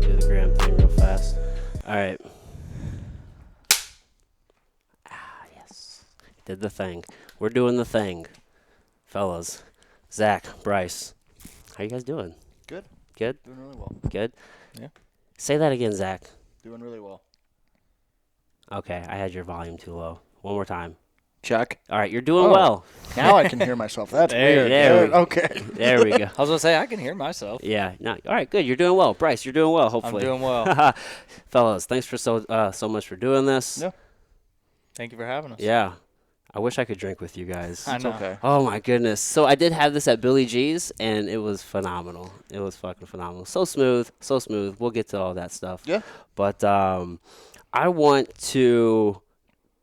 Do the Graham thing real fast. All right. Yes. Did the thing. We're doing the thing. Fellas. Zach, Bryce. How you guys doing? Good. Good? Doing really well. Good? Yeah. Say that again, Zach. Doing really well. Okay, I had your volume too low. One more time. Check. All right, you're doing well. Now I can hear myself. That's weird. there we go. Okay. There we go. I was going to say, I can hear myself. Yeah. No, all right, good. You're doing well. Bryce, you're doing well, hopefully. I'm doing well. Fellas, thanks for so much for doing this. Yeah. Thank you for having us. Yeah. I wish I could drink with you guys. I It's know. okay. Oh, my goodness. So I did have this at Billy G's, and it was phenomenal. It was fucking phenomenal. So smooth, so smooth. We'll get to all that stuff. Yeah. But I want to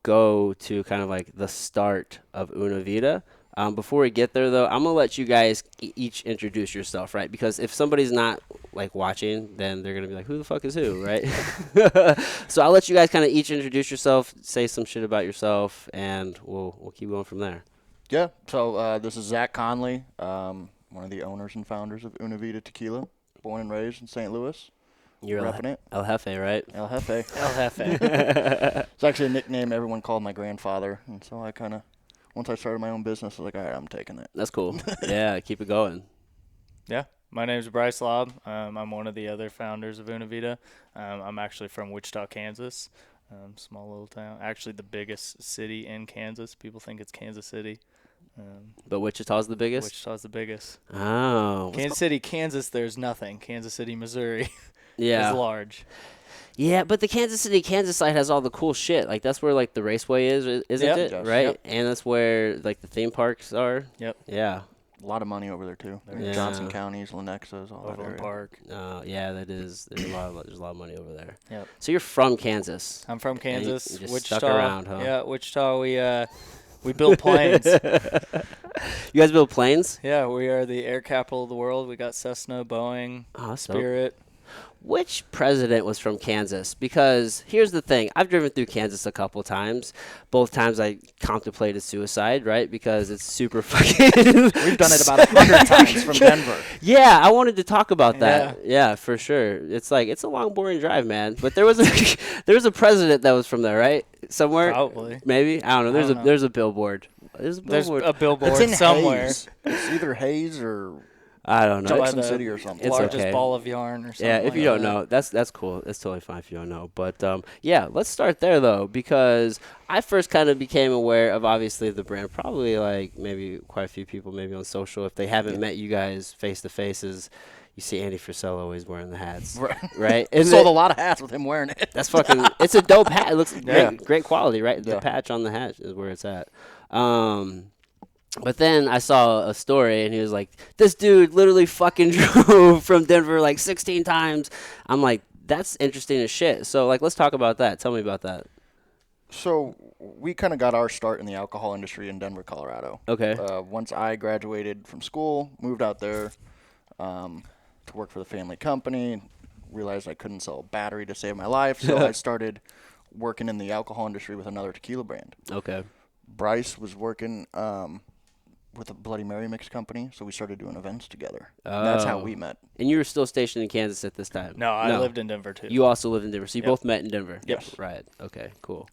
go to kind of like the start of Una Vida. Before we get there, though, I'm going to let you guys each introduce yourself, right? Because if somebody's not, like, watching, then they're going to be like, who the fuck is who, right? So I'll let you guys kind of each introduce yourself, say some shit about yourself, and we'll keep going from there. Yeah. So this is Zach Conley, one of the owners and founders of Una Vida Tequila, born and raised in St. Louis. You're repping it. El Jefe, right? El Jefe. El Jefe. It's actually a nickname everyone called my grandfather. And so I kind of, once I started my own business, I was like, all right, I'm taking it. That's cool. Yeah, keep it going. Yeah. My name is Bryce Lob. I'm one of the other founders of Una Vida. I'm actually from Wichita, Kansas. Small little town. Actually, the biggest city in Kansas. People think it's Kansas City. But Wichita's the biggest? Wichita's the biggest. Oh. Kansas City, Kansas, there's nothing. Kansas City, Missouri Yeah. is large. Yeah, but the Kansas City, Kansas side has all the cool shit. Like, that's where, like, the raceway is, isn't Yep. it? Yes. Right? Yep. And that's where, like, the theme parks are? Yep. Yeah. A lot of money over there, too. Yeah. Johnson counties, Lenexas, all that Overland area. Park. Yeah, that is. There's a lot of money over there. Yep. So you're from Kansas. I'm from you Kansas. just Wichita. stuck around, huh? Yeah, Wichita. We build planes. You guys build planes? Yeah, we are the air capital of the world. We got Cessna, Boeing, Oh, that's dope. Spirit. Which president was from Kansas? Because here's the thing. I've driven through Kansas a couple times. Both times I contemplated suicide, right? Because it's super fucking... We've done it about 100 times from Denver. Yeah, I wanted to talk about that. Yeah, for sure. It's like, it's a long, boring drive, man. But there was a president that was from there, right? Somewhere? Probably. Maybe? I don't know. I don't know. There's a billboard. There's a There's billboard. a billboard It's in somewhere. Hayes. It's either Hayes or I don't know. By Jackson the City or something. It's largest okay. ball of yarn or something. Yeah, if like you don't that. know, that's cool. It's totally fine if you don't know. But yeah, let's start there though, because I first kind of became aware of obviously the brand. Probably like maybe quite a few people maybe on social if they haven't met you guys face to face. Is you see Andy Frisell always wearing the hats, right? And Sold a lot of hats with him wearing it. that's fucking. It's a dope hat. It looks Yeah. great quality, right? The Yeah. patch on the hat is where it's at. But then I saw a story, and he was like, this dude literally fucking drove from Denver like 16 times. I'm like, that's interesting as shit. So, like, let's talk about that. Tell me about that. So we kind of got our start in the alcohol industry in Denver, Colorado. Okay. Once I graduated from school, moved out there to work for the family company, realized I couldn't sell a battery to save my life, so I started working in the alcohol industry with another tequila brand. Okay. Bryce was working with a Bloody Mary mix company, so we started doing events together. And that's how Oh. we met. And you were still stationed in Kansas at this time? No, I lived in Denver too. You also lived in Denver, so you Yep. both met in Denver? Yes. Right. Okay, cool.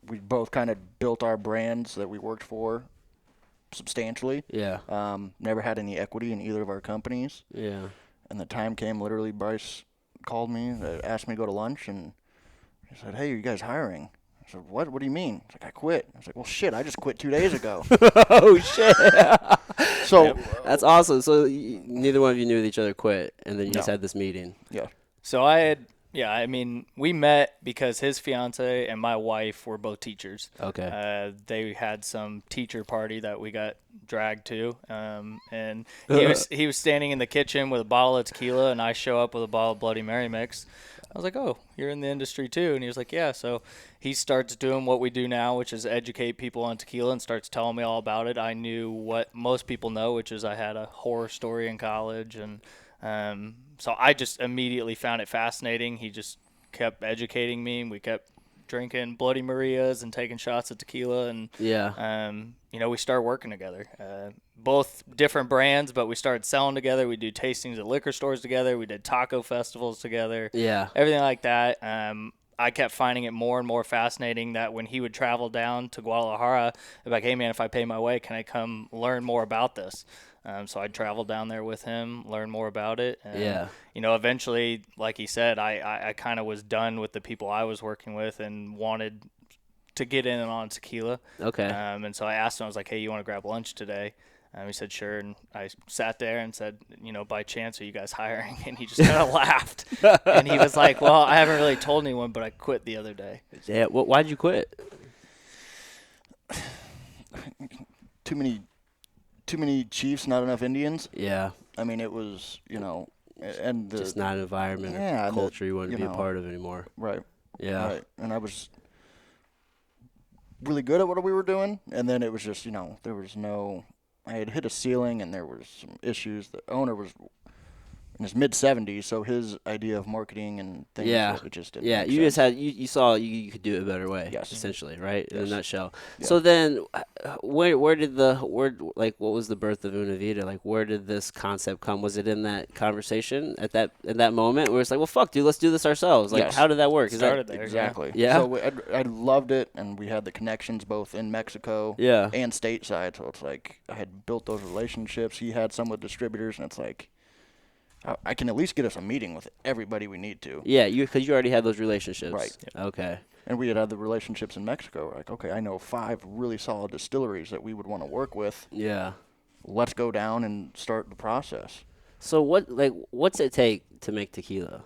We both kind of built our brands that we worked for substantially. Yeah. Never had any equity in either of our companies. Yeah. And the time came, literally, Bryce called me, asked me to go to lunch, and he said, hey, are you guys hiring? I said, what? What do you mean? He's like, I quit. I was like, well, shit, I just quit 2 days ago. Oh, shit. So, That's awesome. So neither one of you knew that each other quit, and then you just No. had this meeting. yeah. So we met because his fiance and my wife were both teachers. Okay. They had some teacher party that we got dragged to, and he was standing in the kitchen with a bottle of tequila, and I show up with a bottle of Bloody Mary mix. I was like, oh, you're in the industry too? And he was like, yeah. So he starts doing what we do now, which is educate people on tequila, and starts telling me all about it. I knew what most people know, which is I had a horror story in college, and so I just immediately found it fascinating. He just kept educating me, and we kept drinking Bloody Marias and taking shots of tequila, and Yeah. we started working together. Both different brands, but we started selling together. We do tastings at liquor stores together. We did taco festivals together. Yeah. Everything like that. I kept finding it more and more fascinating that when he would travel down to Guadalajara, I'd be like, hey, man, if I pay my way, can I come learn more about this? So I'd travel down there with him, learn more about it. And, Yeah. Eventually, like he said, I kind of was done with the people I was working with and wanted to get in and on tequila. Okay. And so I asked him, I was like, hey, you want to grab lunch today? He said, sure. And I sat there and said, by chance, are you guys hiring? And he just kind of laughed. And he was like, well, I haven't really told anyone, but I quit the other day. Yeah. Why'd you quit? Too many chiefs, not enough Indians. Yeah. I mean, it was, and Just not an environment or culture you want to be a part of anymore. Right. Yeah. Right. And I was really good at what we were doing, and then it was just, there was I had hit a ceiling, and there was some issues. The owner was in his mid-70s, so his idea of marketing and things, it just didn't make you sense. just had you saw you could do it a better way. Yes. Essentially, right? In a Yes. nutshell. Yeah. So then, where what was the birth of Una Vida? Like, where did this concept come? Was it in that conversation in that moment where it's like, well, fuck, dude, let's do this ourselves? Like, Yes. how did that work? Started there. Exactly. Yeah. So I loved it, and we had the connections both in Mexico Yeah. and stateside. So it's like I had built those relationships. He had some with distributors, and it's like I can at least get us a meeting with everybody we need to. Yeah, because you already had those relationships. Right. Okay. And we had the relationships in Mexico. We're like, okay, I know 5 really solid distilleries that we would want to work with. Yeah. Let's go down and start the process. So what's it take to make tequila?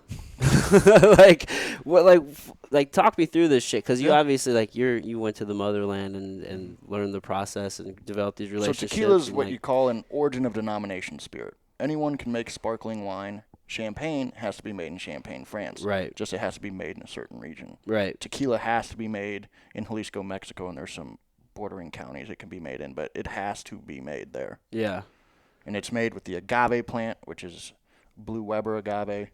Talk me through this shit, because you obviously you went to the motherland and learned the process and developed these relationships. So tequila is what you call an origin of denomination spirit. Anyone can make sparkling wine. Champagne has to be made in Champagne, France. Right. Just it has to be made in a certain region. Right. Tequila has to be made in Jalisco, Mexico, and there's some bordering counties it can be made in, but it has to be made there. Yeah. And it's made with the agave plant, which is Blue Weber agave.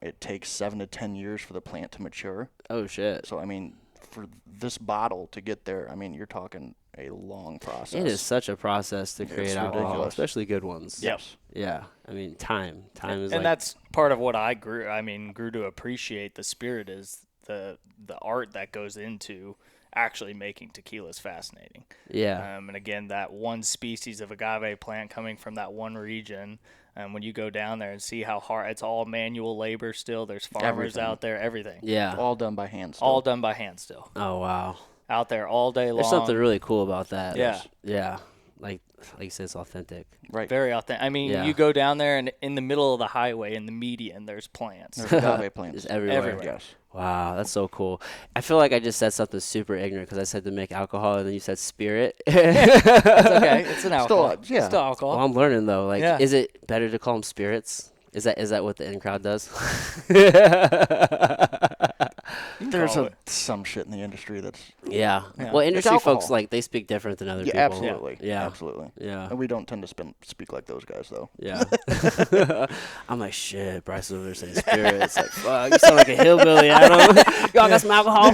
It takes 7 to 10 years for the plant to mature. Oh shit. So, I mean, for this bottle to get there, I mean, you're talking a long process. It is such a process to create alcohol, ridiculous. especially good ones. Yes. Yeah. I mean, time is And that's part of what I grew to appreciate. The spirit is the art that goes into actually making tequila is fascinating. Yeah. And again, that one species of agave plant coming from that one region, when you go down there and see how hard, it's all manual labor still. There's farmers Everything. out there, everything. Yeah. All done by hand still. All done by hand still. Oh wow. Out there all day long. There's something really cool about that. Yeah. Yeah. Like you said, it's authentic. Right. Very authentic. I mean, Yeah. you go down there and in the middle of the highway, in the median, there's plants. There's agave plants. It's everywhere. Everywhere. Yes. Wow, that's so cool. I feel like I just said something super ignorant because I said to make alcohol and then you said spirit. It's okay. It's an alcohol. yeah. Still alcohol. Well, I'm learning though. Like, Yeah. is it better to call them spirits? Is that what the in crowd does? There's call it. some shit in the industry that's Yeah. Yeah. Well, It's industry folks alcohol. they speak different than other people. absolutely. Yeah. Absolutely. Yeah. And we don't tend to speak like those guys, though. Yeah. I'm like, shit, Bryce is over there saying spirits. Like, fuck, you sound like a hillbilly, Adam. Y'all got some alcohol?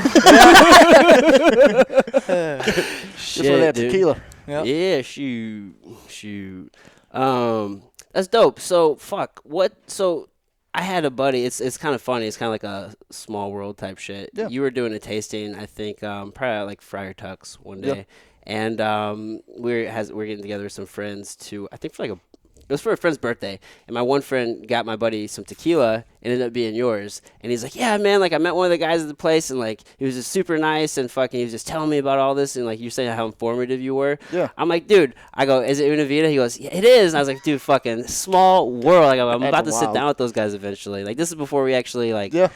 Just for that dude. tequila. Yep. Yeah, shoot. That's dope. So, so I had a buddy. It's kind of funny. It's kind of like a small world type shit. Yeah. You were doing a tasting, I think, probably at like Friar Tuck's one Yeah. day, and we're getting together with some friends to, I think, it was for a friend's birthday, and my one friend got my buddy some tequila, and it ended up being yours. And he's like, yeah, man, like I met one of the guys at the place, and like he was just super nice, and fucking he was just telling me about all this, and like you're saying how informative you were. Yeah. I'm like, dude, I go, is it Una Vida? He goes, yeah, it is. And I was like, dude, fucking small world. Like I'm That's about to sit wild. down with those guys eventually. Like this is before we actually like Yeah.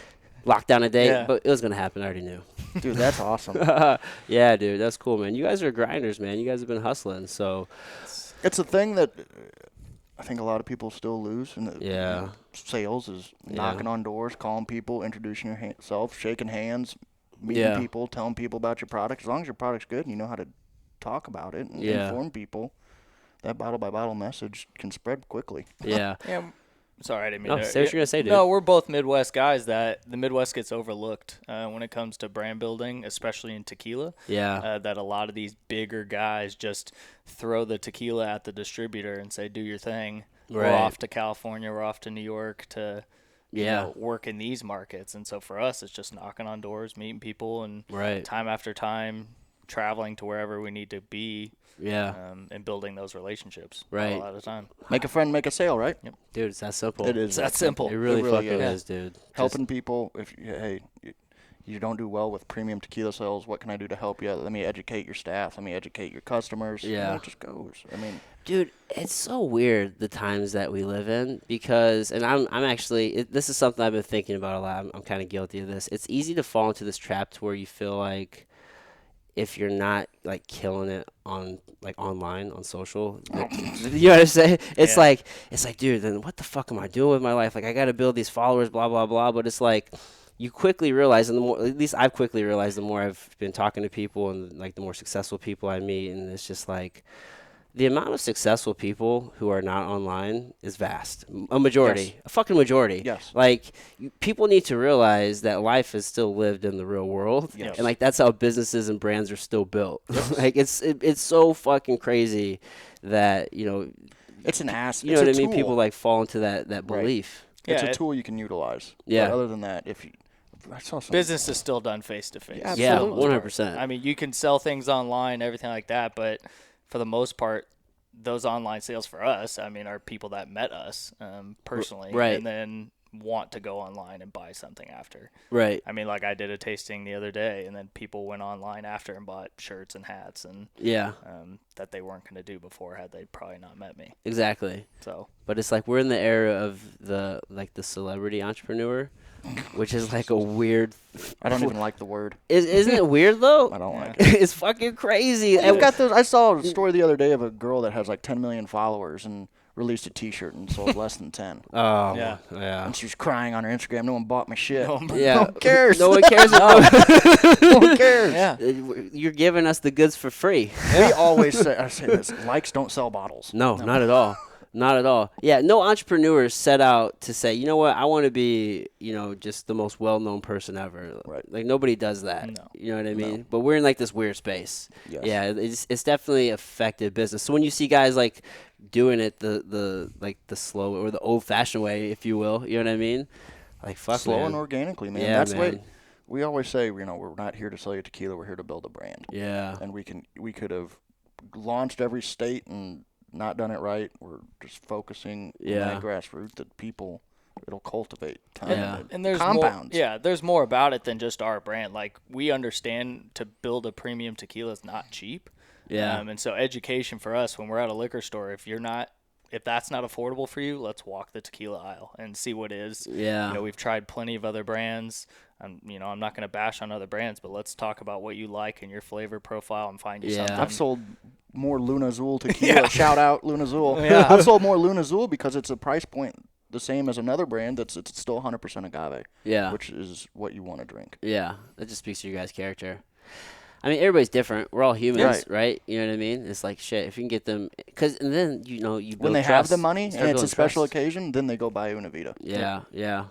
locked down a date, Yeah. but it was gonna happen. I already knew. Dude, that's awesome. Yeah, dude, that's cool, man. You guys are grinders, man. You guys have been hustling, so It's a thing that I think a lot of people still lose in the Yeah. sales is knocking on doors, calling people, introducing yourself, shaking hands, meeting Yeah. people, telling people about your product. As long as your product's good and you know how to talk about it and Yeah. inform people, that bottle by bottle message can spread quickly. yeah. Yeah, Sorry, I didn't mean No, to. say what you're gonna say, dude. No, we're both Midwest guys. That the Midwest gets overlooked when it comes to brand building, especially in tequila. Yeah. That a lot of these bigger guys just throw the tequila at the distributor and say, "Do your thing." We're Right. off to California. We're off to New York to, Yeah. work in these markets. And so for us, it's just knocking on doors, meeting people, and Right. time after time, traveling to wherever we need to be. Yeah. And building those relationships Right. all at a time. Make a friend, make a sale, right? Dude, it's that simple. It is It's that simple. It really, really fucking is. is, dude. Helping people. If hey, you don't do well with premium tequila sales, what can I do to help you? Let me educate your staff. Let me educate your customers. Yeah. It just goes. I mean, Dude, it's so weird the times that we live in because, and I'm actually, this is something I've been thinking about a lot. I'm kind of guilty of this. It's easy to fall into this trap to where you feel like if you're not like killing it on like online on social, you know what I'm saying? It's like, dude, then what the fuck am I doing with my life? Like I got to build these followers, blah, blah, blah. But it's like, you quickly realize, and the more, at least I've quickly realized the more I've been talking to people and like the more successful people I meet. And it's just like, the amount of successful people who are not online is vast. A majority. Yes. A fucking majority. Yes. Like, people need to realize that life is still lived in the real world. Yes. And, like, that's how businesses and brands are still built. Like, it's so fucking crazy that, it's an ass. you know it's what a I mean? tool. People, like, fall into that Right. belief. It's Yeah, a tool you can utilize. Yeah. But other than that, I saw some business is still done face to face. Yeah, absolutely. Yeah, 100%. I mean, you can sell things online, everything like that, but for the most part, those online sales for us, I mean, are people that met us personally, Right. and then want to go online and buy something after. Right. I mean, like I did a tasting the other day, and then people went online after and bought shirts and hats and Yeah, that they weren't going to do before had they probably not met me. exactly. So But it's like we're in the era of the celebrity entrepreneur, which is like a weird. I don't even like the word. Isn't it weird though? I don't Yeah. like it. It's fucking crazy. I've got those. I saw a story the other day of a girl that has like 10 million followers and released a T-shirt and sold less than 10. Oh Yeah. yeah. And she was crying on her Instagram. No one bought my shit. Yeah. No one cares. No one cares. No one cares. yeah, You're giving us the goods for free. We always say, I say this: likes don't sell bottles. No, not at all. Not at all. Yeah, no entrepreneurs set out to say, you know what, I want to be, just the most well-known person ever. Right. Like nobody does that. No. You know what I mean? But we're in like this weird space. Yes. Yeah, it's definitely affected business. So when you see guys like doing it the slow or the old-fashioned way, if you will, you know what I mean? Like fuck, Slow man. and organically, man. Yeah, That's man. what we always say. We're not here to sell you tequila. We're here to build a brand. Yeah. And we could have launched every state and not done it right. We're just focusing on that grassroots that people it'll cultivate time Yeah. and there's compounds. more. Yeah, there's more about it than just our brand. Like we understand to build a premium tequila is not cheap. Yeah. And so education for us when we're at a liquor store, if that's not affordable for you, let's walk the tequila aisle and see what is. Yeah. We've tried plenty of other brands. I'm not going to bash on other brands, but let's talk about what you like and your flavor profile and find you Yeah. something. I've sold more Luna Azul tequila. Shout out Luna Azul. Yeah. I've sold more Luna Azul because it's a price point the same as another brand it's still 100% agave. Yeah. Which is what you want to drink. Yeah, that just speaks to your guys' character. I mean, everybody's different. We're all humans, right? You know what I mean? It's like shit. If you can get them, and then you build When they trust. have the money You and start it's a building special trust. occasion, then they go buy Una Vida. Yeah.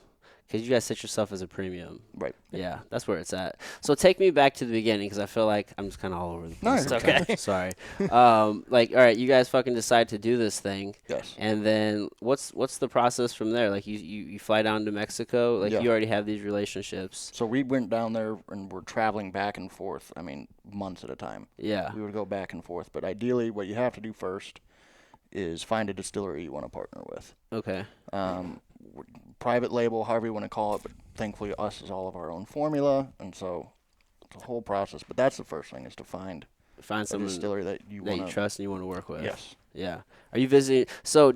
Because you guys set yourself as a premium. Right. Yeah, that's where it's at. So take me back to the beginning because I feel like I'm just kind of all over the place. No, it's okay. Sorry. All right, you guys fucking decide to do this thing. Yes. And then what's the process from there? Like you fly down to Mexico. Like Yeah. you already have these relationships. So we went down there and we're traveling back and forth. I mean, months at a time. Yeah. We would go back and forth. But ideally, what you have to do first is find a distillery you want to partner with. Okay. Private label, however you want to call it. But thankfully, us is all of our own formula. And so it's a whole process. But that's the first thing is to find Find a someone distillery that you that want you to trust and you want to work with. Yes. Yeah. Are you visiting? So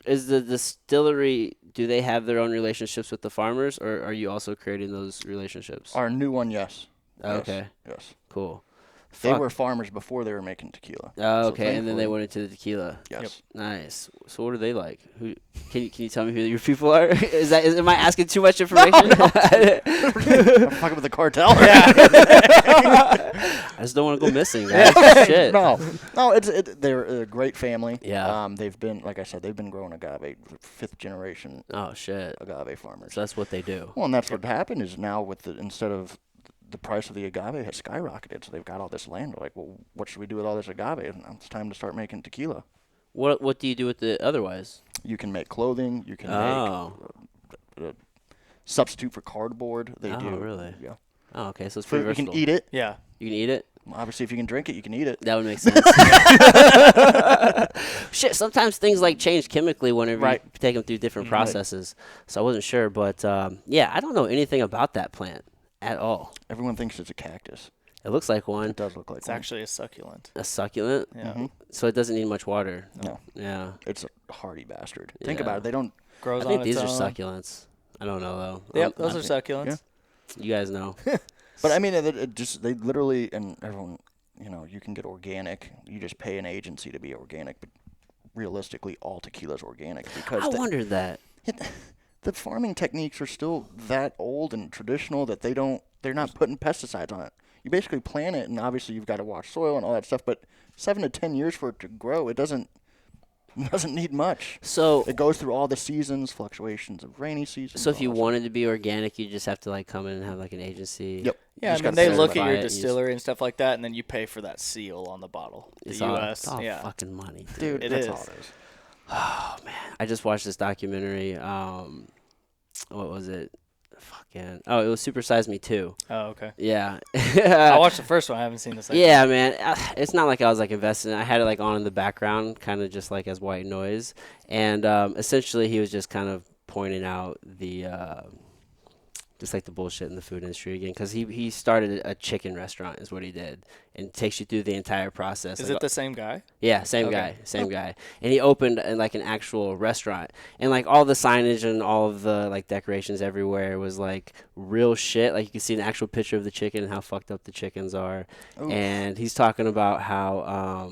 is the distillery? Do they have their own relationships with the farmers, or are you also creating those relationships? Our new one, yes. Okay. Yes. Cool. They Fuck. were farmers before they were making tequila. Oh, So okay, and then they thankfully- went into the tequila. Yes. Nice. So what are they like? Who can you tell me who your people are? Am I asking too much information? I'm fucking with the cartel. I just don't want to go missing, guys. Shit. No, they're a great family. Yeah. They've been, like I said, they've been growing agave, 5th generation Oh shit. agave farmers. So that's what they do. Well, and that's what happened is now instead of the price of the agave has skyrocketed, so they've got all this land. They're like, well, what should we do with all this agave? And now it's time to start making tequila. What do you do with it otherwise? You can make clothing. You can make a substitute for cardboard. They do. Really? Yeah. Oh, okay. So it's pretty You versatile. can eat it. Yeah. You can eat it. Obviously, if you can drink it, you can eat it. That would make sense. Shit, sometimes things like change chemically whenever you take them through different processes. So I wasn't sure, but yeah, I don't know anything about that plant at all. Everyone thinks it's a cactus. It looks like one. It does look like It's one. actually a succulent. A succulent. Yeah. So it doesn't need much water. No, Yeah. it's a hardy bastard. Think Yeah. about it. They don't. Grows I think on these its are own. succulents. I don't know though. Yep, those I are think- succulents. You guys know. But I mean, they literally, and everyone, you can get organic. You just pay an agency to be organic, but realistically, all tequila's organic because I wondered that. the farming techniques are still that old and traditional that they're not putting pesticides on it. You basically plant it, and obviously you've got to wash soil and all that stuff. But 7 to 10 years for it to grow, it doesn't need much. So It goes through all the seasons, fluctuations of rainy seasons. So if you all that wanted to be organic, you just have to like come in and have like an agency. Yep. Yeah, You and just then gotta they look certify at your it, you just- distillery and stuff like that, and then you pay for that seal on the bottle. The It's U.S. all yeah. fucking money, dude. Dude, It that's is. all it is. Oh man, I just watched this documentary. What was it? It was Super Size Me 2. Oh, okay. Yeah. I watched the first one. I haven't seen the second. Yeah, man. It's not like I was like invested in it. I had it like on in the background, kind of just like as white noise. And essentially, he was just kind of pointing out the just like the bullshit in the food industry again, because he started a chicken restaurant is what he did, and takes you through the entire process. Is like, it the same guy? Yeah, same Okay. guy. And he opened like an actual restaurant, and like all the signage and all of the like decorations everywhere was like real shit. Like you could see an actual picture of the chicken and how fucked up the chickens are. Oof. And he's talking about how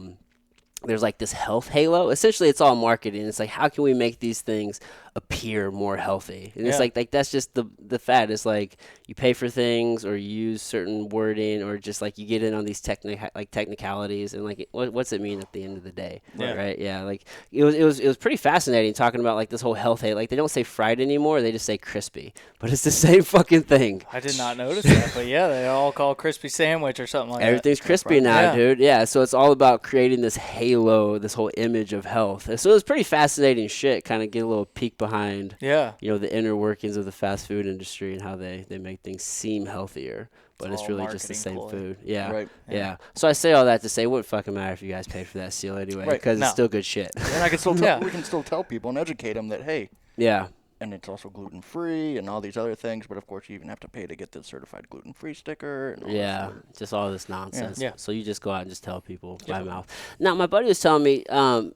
there's like this health halo. Essentially, it's all marketing. It's like, how can we make these things appear more healthy? And it's Yeah. like that's just the fad. It's like you pay for things or you use certain wording or just like you get in on these technicalities and like what's it mean at the end of the day? Yeah. Right? Yeah. Like it was pretty fascinating talking about like this whole health halo. Like they don't say fried anymore. They just say crispy. But it's the same fucking thing. I did not notice that, but yeah, they all call crispy sandwich or something like Everything's crispy now, Yeah. dude. Yeah, so it's all about creating this halo, this whole image of health. And so it was pretty fascinating shit, kind of get a little peek behind, that. Yeah. the inner workings of the fast food industry and how they make things seem healthier. But It's it's all really just the same marketing ploy. food. Yeah. Right. Yeah. So I say all that to say it wouldn't fucking matter if you guys paid for that seal anyway, Right. because No. it's still good shit. And I can still Yeah. we can still tell people and educate them that, hey, Yeah. and it's also gluten free and all these other things. But of course, you even have to pay to get the certified gluten free sticker. And all Yeah, this. just all this nonsense. Yeah. So you just go out and just tell people by mouth. Now, my buddy was telling me,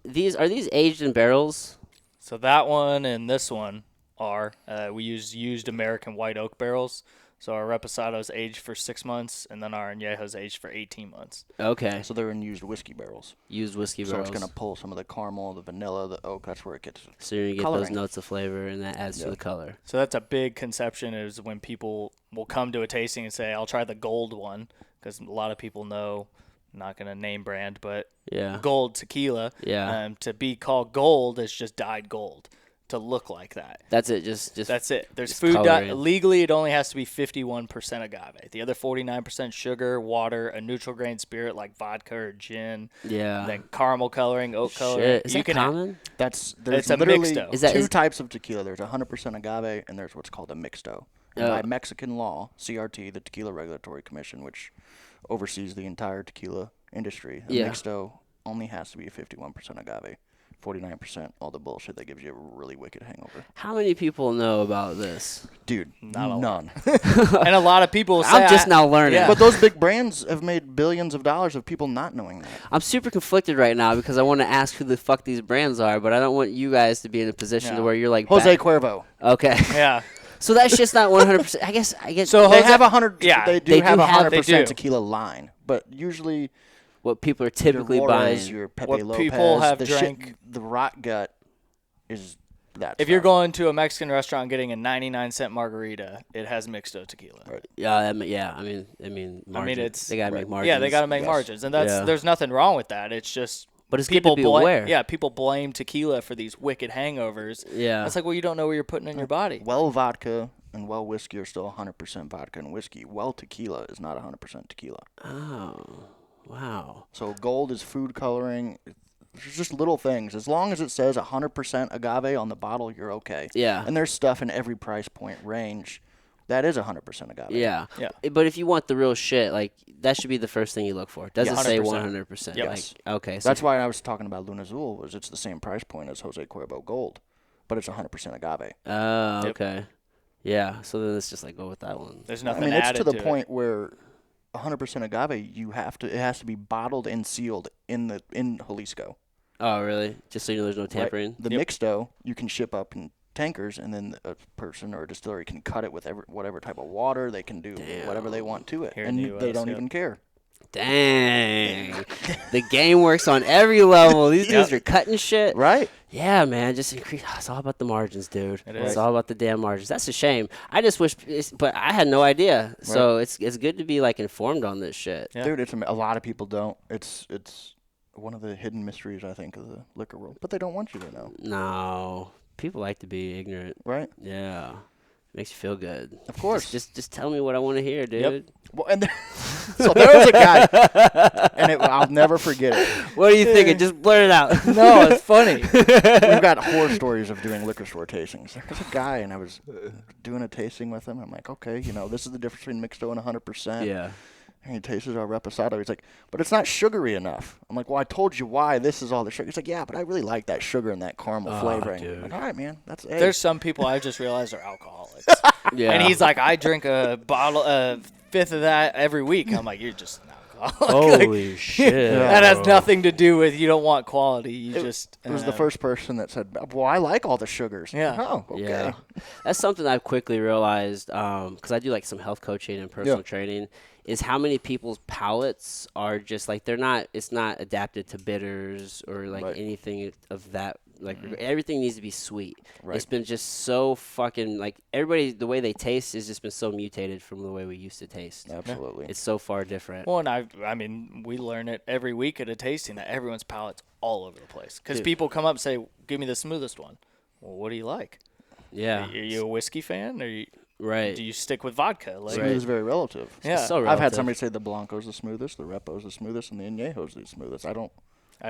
these aged in barrels? So that one and this one are we use used American white oak barrels. So our Reposado's aged for 6 months, and then our Añejo's aged for 18 months. Okay. So they're in used whiskey barrels. Used whiskey So barrels. it's gonna pull some of the caramel, the vanilla, the oak. That's where it gets. So you're going to get those coloring. notes of flavor, and that adds to Yeah. the color. So that's a big conception is when people will come to a tasting and say, I'll try the gold one, because a lot of people know, I'm not going to name brand, but Yeah. gold tequila. Yeah. To be called gold is just dyed gold to look like that. That's it. Just That's it. There's just food coloring. legally it only has to be 51% agave. The other 49% sugar, water, a neutral grain spirit like vodka or gin, yeah. then caramel coloring, oak coloring. Shit. Is You that can common? There's It's a literally mixto. Is that- two is- types of tequila. There's 100% agave, and there's what's called a mixto. And by Mexican law, CRT, the Tequila Regulatory Commission, which oversees the entire tequila industry, a Yeah. mixto only has to be 51% agave. 49% all the bullshit that gives you a really wicked hangover. How many people know about this? Dude, Not a lot. none. and a lot of people say I'm just now learning. Yeah. But those big brands have made billions of dollars of people not knowing that. I'm super conflicted right now because I want to ask who the fuck these brands are, but I don't want you guys to be in a position to No. where you're like Jose Cuervo. Okay. Yeah. So that shit's not 100%. I guess. So They Jose- have 100. yeah, they do they have do a have- 100% they do. tequila line, but usually What people are typically your Juarez, buying. your Pepe What Lopez, people have the drank- the rot gut is that. If you're going to a Mexican restaurant and getting a 99-cent margarita, it has mixto tequila. Right. Yeah, I mean, margin. it's- they gotta right. make margins. Yeah, they got to make Yes. margins, and Yeah. there's nothing wrong with that. It's just But it's people good to be aware. Yeah, people blame tequila for these wicked hangovers. Yeah. It's like, well, you don't know what you're putting in your body. Well vodka and well whiskey are still 100% vodka and whiskey. Well tequila is not 100% tequila. Oh, wow. So gold is food coloring. It's just little things. As long as it says 100% agave on the bottle, you're okay. Yeah. And there's stuff in every price point range that is 100% agave. Yeah. Yeah. But if you want the real shit, like that should be the first thing you look for. Does Yeah, it say 100%. 100%? Yes. Like, okay. So That's why I was talking about Luna Azul, was it's the same price point as Jose Cuervo Gold, but it's 100% agave. Oh, Yep. okay. Yeah. So then it's just like go with that one. There's I nothing mean, it's added to the it. point where 100% agave, it has to be bottled and sealed in Jalisco. Oh, really? Just so you know, there's no tampering. Right? The mixto you can ship up in tankers, and then a person or a distillery can cut it with whatever type of water. They can do whatever they want to it, Here in and the they US, don't yep. even care. Dang. The game works on every level. These dudes are cutting shit. Right? Yeah, man. Just increase. It's all about the margins, dude. It It's is. all about the damn margins. That's a shame. I just wish, but I had no idea. So it's good to be like informed on this shit. Yeah. Dude, a lot of people don't. It's one of the hidden mysteries, I think, of the liquor world. But they don't want you to know, No, people like to be ignorant. right? Yeah, makes you feel good. Of course. Just tell me what I want to hear, dude. Well, and so there was a guy, and I'll never forget it. What are you thinking? Just blurt it out. No, it's funny. We've got horror stories of doing liquor store tastings. There's a guy, and I was doing a tasting with him. I'm like, okay, this is the difference between mixto and 100%. Yeah. And he tastes our reposado. He's like, but it's not sugary enough. I'm like, well, I told you why. This is all the sugar. He's like, yeah, but I really like that sugar and that caramel flavoring. dude. I'm like, all right, man. That's There's some people I just realized are alcoholics. Yeah. And he's like, I drink a fifth of that every week. I'm like, you're just an alcoholic. Holy shit. That has nothing to do with you don't want quality. You just. It was the first person that said, well, I like all the sugars. Yeah. Oh, okay. Yeah, that's something I've quickly realized because I do like some health coaching and personal training. Is how many people's palates are just like it's not adapted to bitters or like anything of that. Like everything needs to be sweet. Right. It's been just so fucking like everybody. The way they taste has just been so mutated from the way we used to taste. Absolutely. It's so far different. Well, and I mean, we learn it every week at a tasting that everyone's palate's all over the place. Because Dude. people come up and say, give me the smoothest one. Well, what do you like? Yeah. Are you a whiskey fan? Or Right. do you stick with vodka? Like, Smooth is very relative. Yeah. So I've relative. had somebody say the Blanco's the smoothest, the Repo's the smoothest, and the Añejo's the smoothest. I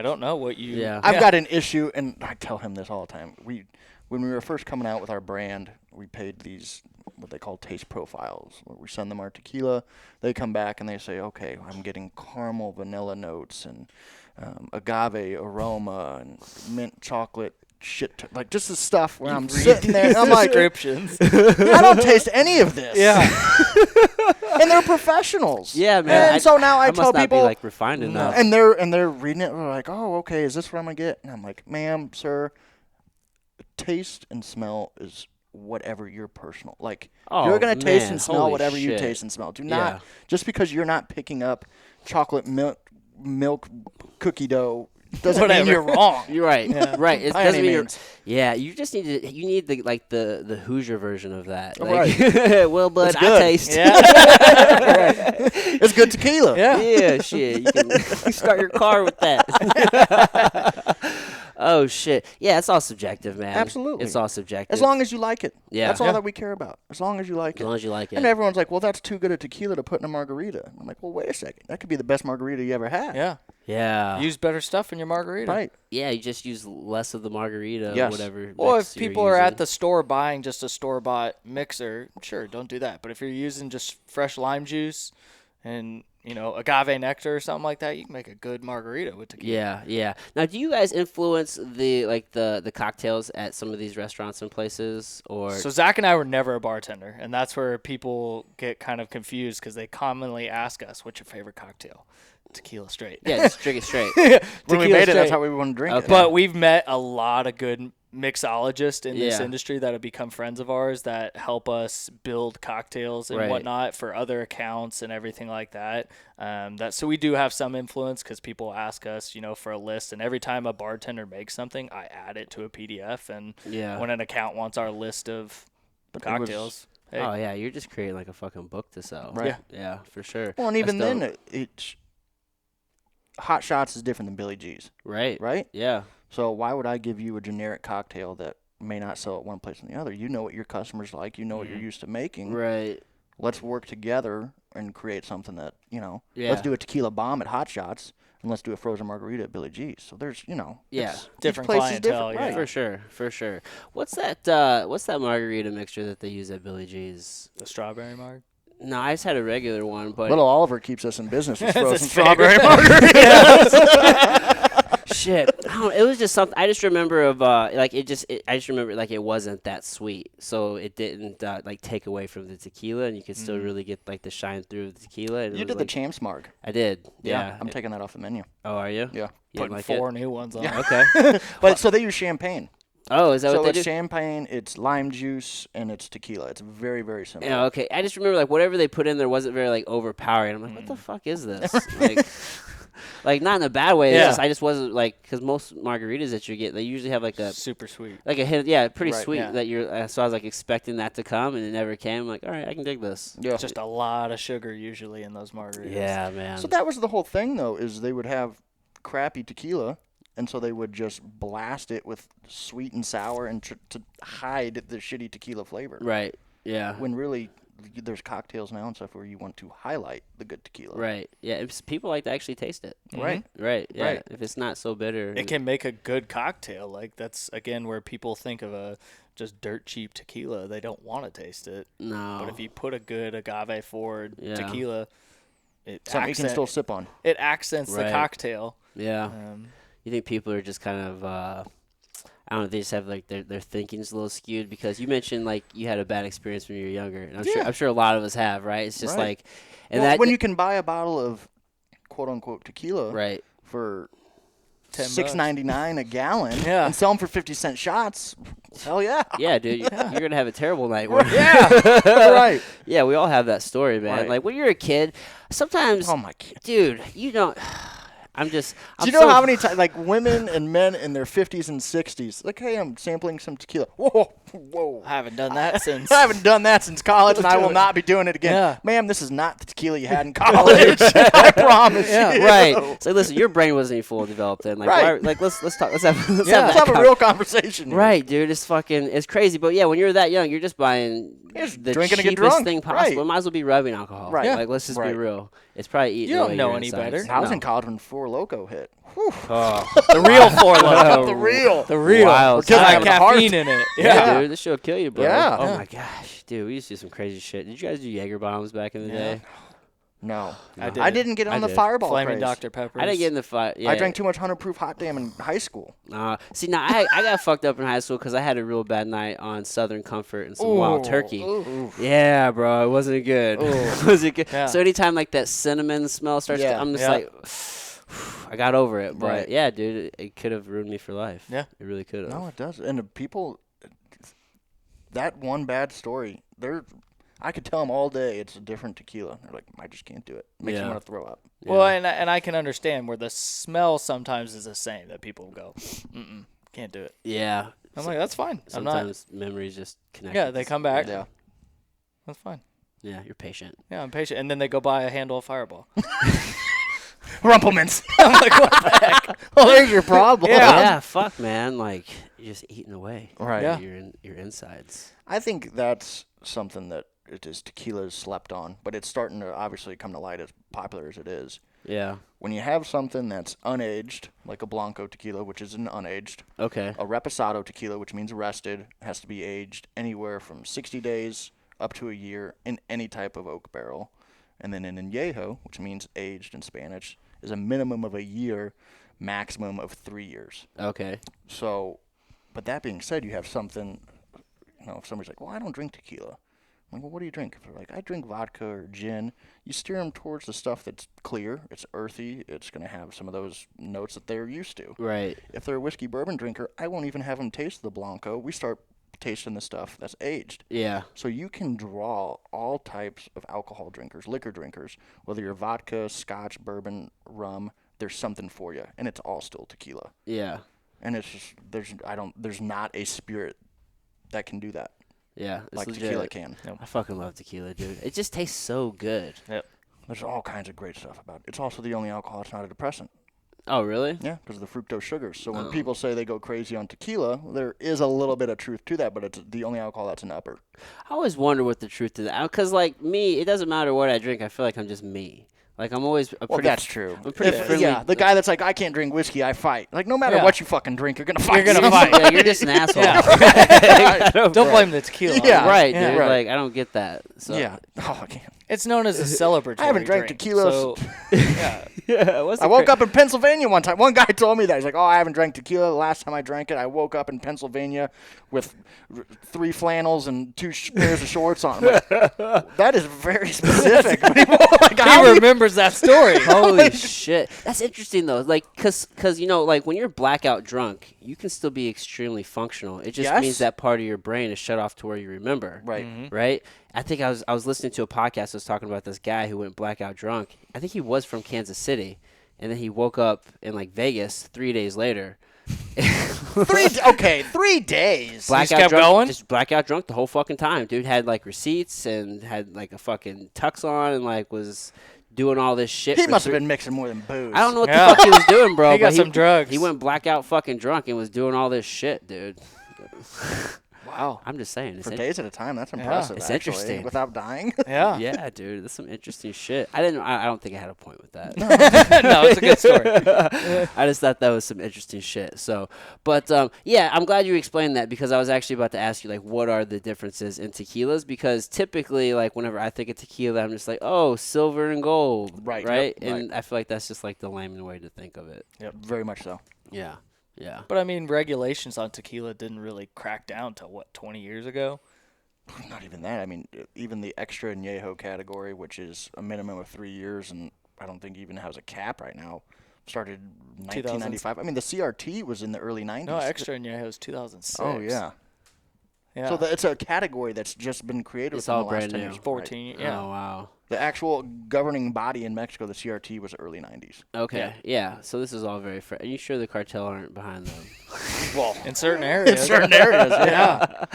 don't know what you. Yeah. I've got an issue, and I tell him this all the time. When we were first coming out with our brand, we paid these what they call taste profiles. Where we send them our tequila, they come back and they say, okay, I'm getting caramel, vanilla notes, and agave aroma, and mint chocolate. Like just the stuff where I'm sitting there and I'm like, Descriptions. I don't taste any of this. Yeah. And they're professionals. Yeah, man. And so now I must tell not people, be like refined enough. and they're reading it. They're like, oh, okay, is this what I'm gonna get? And I'm like, ma'am, sir, taste and smell is whatever your personal. Like Oh, you're gonna taste man, and smell holy whatever you shit. taste and smell. Do Yeah. not just because you're not picking up chocolate milk cookie dough doesn't mean Whatever. you're wrong. You're right. Right. It By doesn't any mean means. yeah, you just need the Hoosier version of that. Right. Like, well, bud, It's I good. taste. Yeah. It's good tequila. Yeah. Yeah, shit. You can start your car with that. Oh shit. Yeah, it's all subjective, man. Absolutely. It's all subjective. As long as you like it. Yeah. That's all Yeah. that we care about. As long as you like as it. long as you like it. And everyone's like, well, that's too good a tequila to put in a margarita. I'm like, well, wait a second. That could be the best margarita you ever had. Yeah. Yeah. Use better stuff in your margarita. Right. Yeah, you just use less of the margarita Yes. whatever. Or mix if you're people are at using. the store buying just a store-bought mixer, sure, don't do that. But if you're using just fresh lime juice and, agave nectar or something like that, you can make a good margarita with tequila. Yeah, yeah. Now, do you guys influence the cocktails at some of these restaurants and places, or So Zach and I were never a bartender, and that's where people get kind of confused because they commonly ask us, what's your favorite cocktail? Tequila straight. yeah, just drink it straight? When we Tequila made it, that's straight. how we want to drink it. But we've met a lot of good mixologists in this Yeah. industry that have become friends of ours that help us build cocktails and Right. whatnot for other accounts and everything like that. So we do have some influence because people ask us, for a list, and every time a bartender makes something, I add it to a PDF. And Yeah. when an account wants our list of cocktails, hey, Oh yeah, you're just creating like a fucking book to sell. Right. Yeah. Yeah, for sure. Well, and even That's then, dope. it's Hot Shots is different than Billy G's, Right. right? Yeah. So why would I give you a generic cocktail that may not sell at one place and the other? You know what your customers like. You know what you're used to making. Right. Let's work together and create something that, Yeah. let's do a tequila bomb at Hot Shots and let's do a frozen margarita at Billy G's. So there's, Yeah. each Different place is clientele, different, yeah. right? For sure. What's that margarita mixture that they use at Billy G's? the strawberry marg. No, I just had a regular one, but Little Oliver keeps us in business with That's frozen his strawberry favorite. margaritas. shit. I don't know, it was just something. I just remember I just remember like it wasn't that sweet, so it didn't like take away from the tequila, and you could still really get like the shine through the tequila. And it You was, did the like, Champs Marg. I did. Yeah. I'm taking that off the menu. Oh, are you? Yeah. You didn't Putting like 4 new ones on. Yeah. it? Okay. But so they use champagne. Oh, is that So what they it's do? champagne, it's lime juice, and it's tequila. It's very, very simple. Yeah, okay. I just remember like whatever they put in there wasn't very like overpowering. I'm like, what the fuck is this? Like not in a bad way. Yeah. I just wasn't like, because most margaritas that you get, they usually have like a Super sweet. like a hint, yeah, pretty Right, sweet yeah. that you're. So I was like expecting that to come, and it never came. I'm like, all right, I can dig this. Yeah. Just a lot of sugar usually in those margaritas. Yeah, man. So that was the whole thing, though, is they would have crappy tequila, and so they would just blast it with sweet and sour and to hide the shitty tequila flavor. Right. Yeah. When really, there's cocktails now and stuff where you want to highlight the good tequila. Right. Yeah. People like to actually taste it. Right. Right. Yeah. Right. If it's not so bitter. It can make a good cocktail. Like that's again where people think of a just dirt cheap tequila. They don't want to taste it. No. But if you put a good agave forward Yeah. tequila, Something you can still sip on. it accents the Right. cocktail. Yeah. You think people are just kind of, I don't know, they just have like their thinking's a little skewed, because you mentioned like you had a bad experience when you were younger, and I'm sure a lot of us have, right? It's just Right. like, and Well, that when you can buy a bottle of quote unquote tequila right. for $10. $6.99 a gallon Yeah. and sell them for 50-cent shots, hell yeah. Yeah, dude, you're gonna have a terrible night. When, Yeah. Right. yeah, we all have that story, man. Right. Like when you're a kid, sometimes, Oh my God. dude, you don't. I'm Do you know so- how many times, like, women and men in their 50s and 60s, like, hey, I'm sampling some tequila. Whoa, whoa. I haven't done that since. I haven't done that since college, and I will not be doing it again. Yeah. Ma'am, this is not the tequila you had in college. I promise Yeah, you. right. So listen, your brain wasn't even fully developed then. Like, Right. like let's talk. Let's have Let's that have a con- real conversation. here. Right, dude. It's crazy. But yeah, when you're that young, you're just buying Just the drinking to cheapest get drunk. thing possible. Right. It might as well be rubbing alcohol. Right. Yeah. Like, let's just be Right. real. It's probably eating. You don't away know your any insides. better. I was No. in college when Four Loko hit. Whew. The real Four Loko. The real. The real. Wild With high side. caffeine in it. Yeah, Yeah. dude, this shit'll kill you, bro. Yeah. Oh Yeah. my gosh, dude, we used to do some crazy shit. Did you guys do Jaeger bombs back in the day? No. I did. I didn't get on the did. fireball Flaming craze. Dr. Pepper. I didn't get in the fight. Yeah. I drank too much 100 proof hot damn in high school. See, now I got fucked up in high school because I had a real bad night on Southern Comfort and some wild turkey. Ooh. Yeah, bro, it wasn't good. It wasn't good. Yeah. So anytime like that cinnamon smell starts, Yeah. I'm just Yeah. like, I got over it. But Right. yeah, dude, it could have ruined me for life. Yeah. It really could have. No, it does. And the people, that one bad story, I could tell them all day it's a different tequila. They're like, I just can't do it. Makes me Yeah. want to throw up. Well, and I can understand where the smell sometimes is the same, that people go, can't do it. Yeah. I'm like, that's fine. I'm not. Sometimes memories just connect. Yeah, with they us. come back. Yeah. That's fine. Yeah, you're patient. Yeah, I'm patient. And then they go buy a handle of Fireball. Rumplemans. I'm like, what the heck? Well, there's your problem. Yeah, fuck, man. Like you're just eating away. Right. Yeah. Your insides. I think that's something that it is tequila is slept on, but it's starting to obviously come to light as popular as it is. Yeah. When you have something that's unaged, like a Blanco tequila, which is an unaged, Okay. a Reposado tequila, which means rested, has to be aged anywhere from 60 days up to a year in any type of oak barrel. And then an añejo, which means aged in Spanish, is a minimum of a year, maximum of 3 years. Okay. So, but that being said, you have something, if somebody's like, well, I don't drink tequila. I'm I'm like, well, what do you drink? If they're like, I drink vodka or gin. You steer them towards the stuff that's clear, it's earthy, it's going to have some of those notes that they're used to. Right. If they're a whiskey bourbon drinker, I won't even have them taste the Blanco. We start tasting the stuff that's aged. Yeah. So you can draw all types of alcohol drinkers, liquor drinkers, whether you're vodka, scotch, bourbon, rum, there's something for you, and it's all still tequila. Yeah. And it's just there's not a spirit that can do that Yeah. It's like legit. tequila can. Nope. I fucking love tequila, dude. It just tastes so good. Yep. There's all kinds of great stuff about it. It's also the only alcohol that's not a depressant. Oh, really? Yeah, because of the fructose sugars. So when Oh. people say they go crazy on tequila, there is a little bit of truth to that, but it's the only alcohol that's an upper. I always wonder what the truth is. Because, like, me, it doesn't matter what I drink. I feel like I'm just me. Like, I'm always a Well, pretty... that's true. I'm pretty friendly. Yeah, the guy that's like, I can't drink whiskey, I fight. Like, no matter Yeah. what you fucking drink, you're going to fight. You're gonna somebody. fight. Yeah, you're just an asshole. Yeah. Don't blame the tequila. Yeah. Right, Yeah. dude. Right. Like, I don't get that. So. Yeah. Oh, I can't. It's known as a celebratory. I haven't drank drink, tequila. So, yeah. Yeah, what's I woke up in Pennsylvania one time. One guy told me that. He's like, oh, I haven't drank tequila. The last time I drank it, I woke up in Pennsylvania with 3 flannels and 2 pairs of shorts on. I'm like, that is very specific. Like, He remembers that story. Holy shit. That's interesting, though. Like, because, you know, like, when you're blackout drunk, you can still be extremely functional. It just Yes. means that part of your brain is shut off to where you remember. Right. Right? I think I was listening to a podcast that was talking about this guy who went blackout drunk. I think he was from Kansas City. And then he woke up in, like, Vegas 3 days later. 3 days. Blackout kept drunk, going? just blackout drunk the whole fucking time. Dude had, like, receipts and had, like, a fucking tux on and, like, was doing all this shit. He for must have three- been mixing more than booze. I don't know what Yeah. the fuck he was doing, bro. He got but some drugs. He went blackout fucking drunk and was doing all this shit, dude. Wow. I'm just saying. It's For days at a time, that's Yeah. impressive. It's actually, interesting. Without dying. Yeah. yeah, dude. That's some interesting shit. I don't think I had a point with that. No, it's a good story. I just thought that was some interesting shit. So, but yeah, I'm glad you explained that because I was actually about to ask you like, what are the differences in tequilas? Because typically, like, whenever I think of tequila, I'm just like, oh, silver and gold, Right, right? yep, And I feel like that's just like the layman way to think of it. Very much so. Yeah, yeah. But I mean, regulations on tequila didn't really crack down till what, 20 years ago? Not even that. I mean, even the extra añejo category, which is a minimum of 3 years, and I don't think even has a cap right now, started 1995. I mean, the CRT was in the early 90s. No, extra añejo is 2006. Oh, yeah. Yeah. So it's a category that's just been created It's within all the last brand 10 new. years. 14. Yeah. Oh wow. The actual governing body in Mexico, the CRT, was early 90s. Okay. Yeah. So this is all very fresh. Are you sure the cartel aren't behind them? Well, In certain areas. in certain areas, yeah.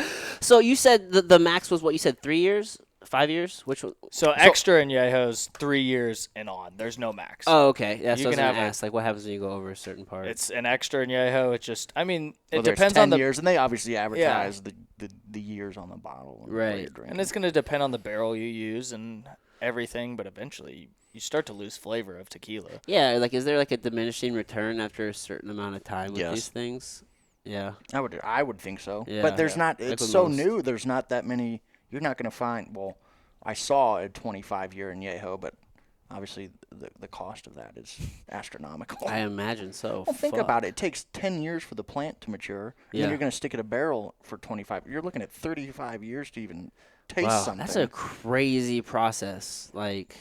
So you said the max was what you said 3 years, 5 years? Which one? So extra añejo's 3 years and on. There's no max. Oh, okay. That's You what I was can gonna have, like- ask. Like, what happens when you go over a certain part? It's an extra añejo. It's just, I mean, it Whether depends it's 10 on the years, and they obviously advertise the years on the bottle. And what Right. you're drinking. and it's going to depend on the barrel you use and everything, but eventually you start to lose flavor of tequila. yeah. Like, is there like a diminishing return after a certain amount of time with Yes. these things? Yeah. I would think so. Yeah. But there's Yeah. not. Like It's with so most. new. There's not that many. You're not going to find. Well, I saw a 25-year añejo, but obviously the cost of that is astronomical. I imagine so. Well, think Fuck. about it. It takes 10 years for the plant to mature, and Yeah. then you're going to stick it in a barrel for 25. You're looking at 35 years to even taste Wow, something. that's a crazy process. Like,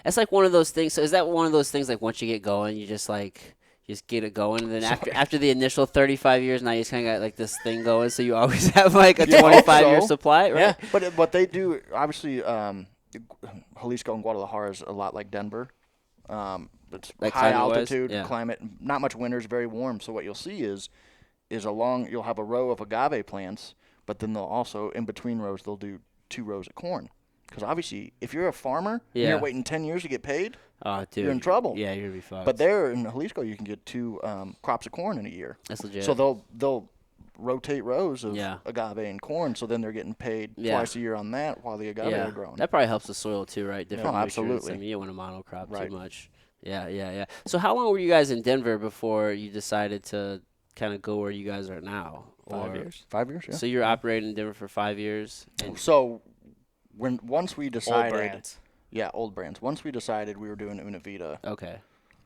that's like one of those things. So is that one of those things like once you get going, you just like just get it going, and then after the initial 35 years, now you just kind of got like this thing going. So you always have like a You hope 25-year so. supply, right? Yeah. But what they do, obviously, Jalisco and Guadalajara is a lot like Denver. It's Like high climate-wise? altitude Yeah. climate, not much winters, very warm. So what you'll see is you'll have a row of agave plants, but then they'll also, in between rows, they'll do 2 rows of corn. Because obviously, if you're a farmer and Yeah. you're waiting 10 years to get paid, Oh, dude, You're in trouble. Yeah, you're gonna be fucked. but there in Jalisco, you can get 2 crops of corn in a year. that's legit. So they'll rotate rows of Yeah. agave and corn, so then they're getting paid Yeah. twice a year on that while the agave yeah, are growing. that probably helps the soil too, right? Different Oh, nutrients. absolutely. I mean, you don't want to monocrop Right. too much. Yeah, yeah, yeah. So how long were you guys in Denver before you decided to kind of go where you guys are now? 5 years. 5 years, yeah. So you're operating in Denver for 5 years. And So once we Old decided, brands. yeah, old brands. Once we decided we were doing Una Vida, okay.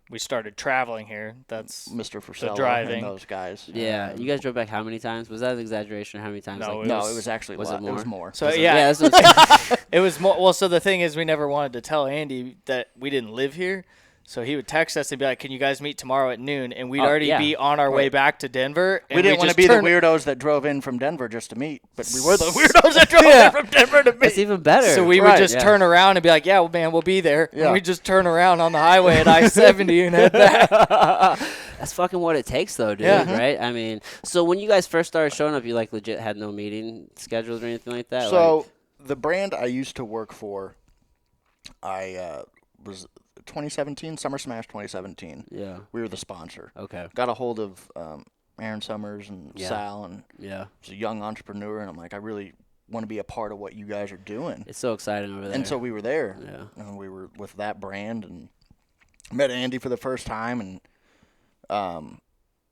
we started traveling here. That's Mr. Frisella driving. and those guys. Yeah, you guys drove back how many times? Was that an exaggeration? How many times? No, like, No, it was actually was it it was more? more. So Was it- yeah, that's what it was more. Well, so the thing is, we never wanted to tell Andy that we didn't live here. So he would text us and be like, "Can you guys meet tomorrow at noon?" And we'd already yeah. be on our way back to Denver. And We didn't want to just be the turned- weirdos that drove in from Denver just to meet, but we were the weirdos that drove in from Denver to meet. That's even better. So we would Right, just yeah. turn around and be like, "Yeah, well, man, we'll be there." Yeah. And we'd just turn around on the highway at I-70 and head back. That's fucking what it takes, though, dude. Yeah. Right? I mean, so when you guys first started showing up, you like legit had no meeting scheduled or anything like that. So the brand I used to work for, I was 2017 Summer Smash 2017. yeah. We were the sponsor. Okay. Got a hold of Aaron Summers and Yeah. Sal, and Yeah. was a young entrepreneur, and I'm like, I really want to be a part of what you guys are doing. It's so exciting over there. And so we were there, Yeah. and we were with that brand, and met Andy for the first time, and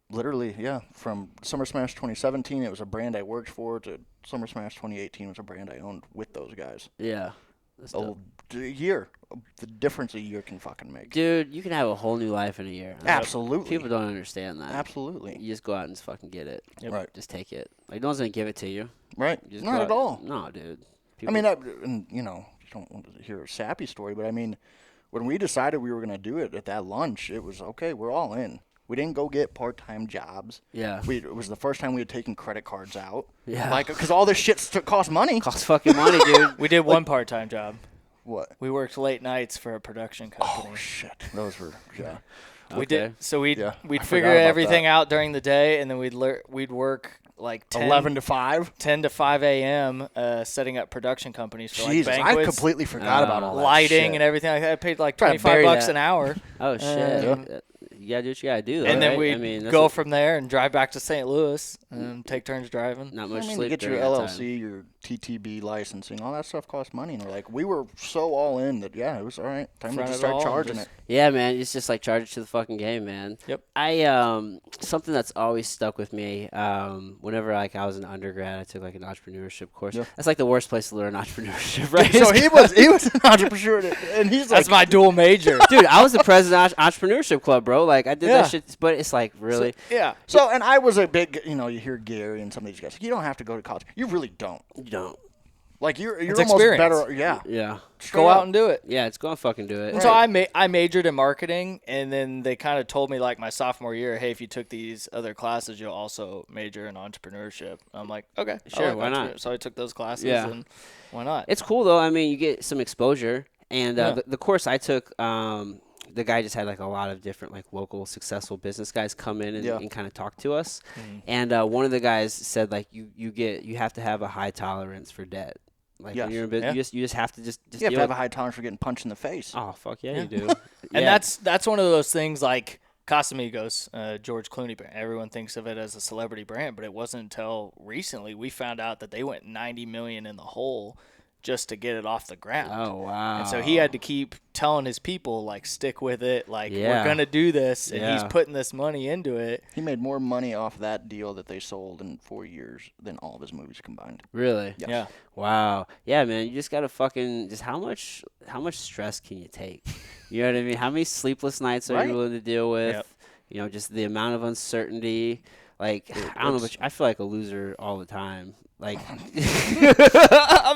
literally, yeah, from Summer Smash 2017, it was a brand I worked for, to Summer Smash 2018 was a brand I owned with those guys. Yeah. That's dope. A year, the difference a year can fucking make. Dude, you can have a whole new life in a year. Absolutely. People don't understand that. Absolutely. You just go out and just fucking get it. Yep. Right. Just take it. Like, no one's going to give it to you. Right. You just Not go at out- all. No, dude. I People- mean, and you know, you don't want to hear a sappy story, but I mean, when we decided we were going to do it at that lunch, it was okay. We're all in. We didn't go get part-time jobs. yeah. It was the first time we had taken credit cards out. Yeah. Like, because all this shit cost money. Costs fucking money, dude. We did one part-time job. What? We worked late nights for a production company. Oh shit! Those were yeah. We Okay. did. So we'd Yeah, I we'd forgot figure about everything that. out during the day, and then we'd work like 11 to 5. 10 to 5 a.m. Setting up production companies for Jesus, like I banquets, completely forgot about all that lighting, shit. and everything like that. I paid like Try to bury $25 that. an hour, Oh, shit. Um, You got to do what you got to do, though, and then right? we'd I mean, that's go what- from there and drive back to St. Louis and take turns driving. Not I much mean, to sleep get your during that time. LLC, your TTB licensing, all that stuff costs money. And we're like, we were so all in that, yeah, it was all right. Time to Front just it all start and charging just- it. Yeah, man, it's just like charge it to the fucking game, man. Yep. I something that's always stuck with me. Whenever like I was an undergrad, I took like an entrepreneurship course. Yeah. That's like the worst place to learn entrepreneurship, right? So he was an entrepreneur, and he's like, That's my dual major. Dude, I was the president of entrepreneurship club, bro. Like I did Yeah. that shit, but it's like really. Yeah. So, and I was a big, you know, you hear Gary and some of these guys, you don't have to go to college. You really don't. You don't. Like, you're It's almost experience. better. Yeah. Yeah. Straight Go up. out and do it. Yeah, it's going to fucking do it. And so I majored in marketing, and then they kind of told me like my sophomore year, hey, if you took these other classes, you'll also major in entrepreneurship. I'm like, okay, I Sure, like why not? entrepreneur- So I took those classes, Yeah. and why not? It's cool though. I mean, you get some exposure, and Yeah. the course I took, the guy just had like a lot of different like local successful business guys come in and, Yeah. and kind of talk to us. Mm. And one of the guys said like you have to have a high tolerance for debt. Like Yes. when you're in business, Yeah. you just have to just You have deal to have a with- high tolerance for getting punched in the face. Oh fuck yeah, Yeah. you do. And Yeah. that's one of those things like Casamigos, George Clooney brand. Everyone thinks of it as a celebrity brand, but it wasn't until recently we found out that they went 90 million in the hole just to get it off the ground. Oh wow. And so he had to keep telling his people, like, stick with it. Like, Yeah. we're going to do this. And he's Yeah. putting this money into it. He made more money off that deal that they sold in 4 years than all of his movies combined. Really. Yes. Yeah. Wow. Yeah, man. You just gotta fucking just how much stress can you take? You know what I mean? How many sleepless nights are Right. you willing to deal with? Yep. You know, just the amount of uncertainty. Like I don't know, but I feel like a loser all the time. Like I'm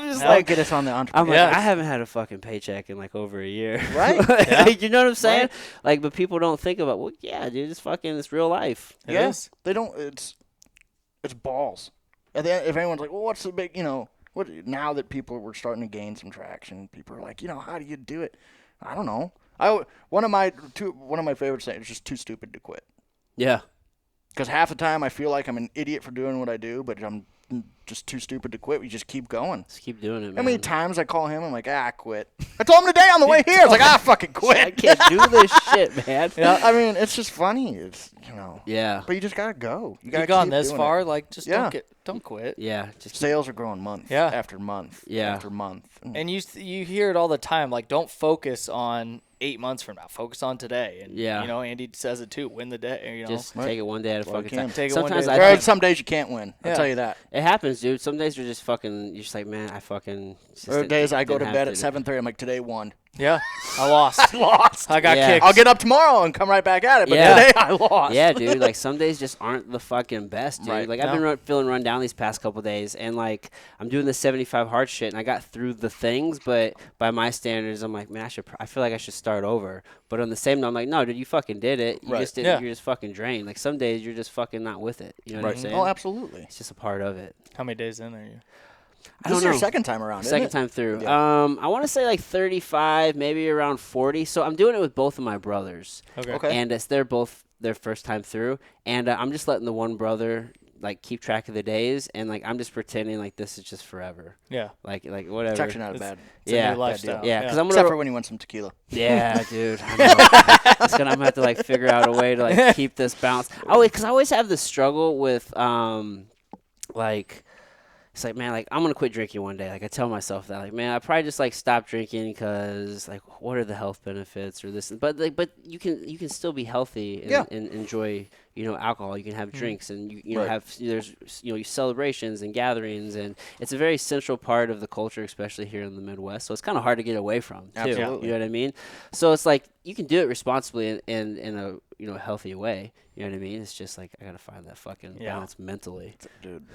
just Now like get us on the I'm entrepreneur. like Yeah. I haven't had a fucking paycheck in like over a year. Right? Like, you know what I'm saying? Right. Like, but people don't think about. Well, yeah, dude, it's fucking it's real life. It Yeah. is. They don't. It's balls. And then if anyone's like, well, what's the big, you know, what? Now that people were starting to gain some traction, people are like, you know, how do you do it? I don't know. One of my favorite sayings is just too stupid to quit. Yeah. Because half the time I feel like I'm an idiot for doing what I do, but I'm just too stupid to quit. We just keep going. Just keep doing it, man. How many times I call him, I'm like, I quit. I told him today on the way here. I was like, fucking quit. I can't do this shit, man. Yeah, I mean, it's just funny. It's, you know. Yeah. But you just got to go. You got to You've gone keep this doing far. it. Like, just Yeah. don't quit. Yeah. Just Sales are growing month Yeah. after month Yeah. after month. And you hear it all the time. Like, don't focus on 8 months from now. Focus on today. And, Yeah. you know, Andy says it too. Win the day. You know, just Right. take it one day at a Well, you fucking can. time. Take it one Sometimes day I at a There are think some days you can't win. I'll Yeah. tell you that. it happens, dude. Some days you're just fucking. You're just like, man, I fucking. just There are didn't- days I go to didn't bed have at 7:30. I'm like, today won. Yeah, I lost. I lost. I got Yeah. kicked. I'll get up tomorrow and come right back at it. But Yeah. today I lost. Yeah, dude. Like some days just aren't the fucking best, dude. Right. Like I've No. been feeling run down these past couple days, and like I'm doing the 75 hard shit, and I got through the things, but by my standards, I'm like, man, I feel like I should start over. But on the same note, I'm like, no, dude, you fucking did it. You Right. just didn't. Yeah. You're just fucking drained. Like some days you're just fucking not with it. You know what I'm Right. saying? Oh, absolutely. It's just a part of it. How many days in are you? I This don't is your know. second time around, isn't Second it? time through. Yeah. I want to say like 35, maybe around 40. So I'm doing it with both of my brothers. Okay. And they're both their first time through, and I'm just letting the one brother like keep track of the days, and like I'm just pretending like this is just forever, Yeah. like whatever. It's actually not a It's- bad. It's a Yeah. new lifestyle. Yeah, because I'm Except gonna. for when you want some tequila. Yeah, dude. I know. I'm gonna have to like figure out a way to like keep this balance. Oh, because I always have this struggle with like. It's like, man, like I'm gonna quit drinking one day. Like I tell myself that, like, man, I probably just like stop drinking because, like, what are the health benefits or this? But like, but you can still be healthy and, Yeah. and enjoy, alcohol. You can have drinks and you Right. have there's celebrations and gatherings, and it's a very central part of the culture, especially here in the Midwest. So it's kind of hard to get away from too. Absolutely. You know what I mean? So it's like you can do it responsibly and in a healthy way. You know what I mean? It's just like I gotta find that fucking Yeah. balance mentally. Dude.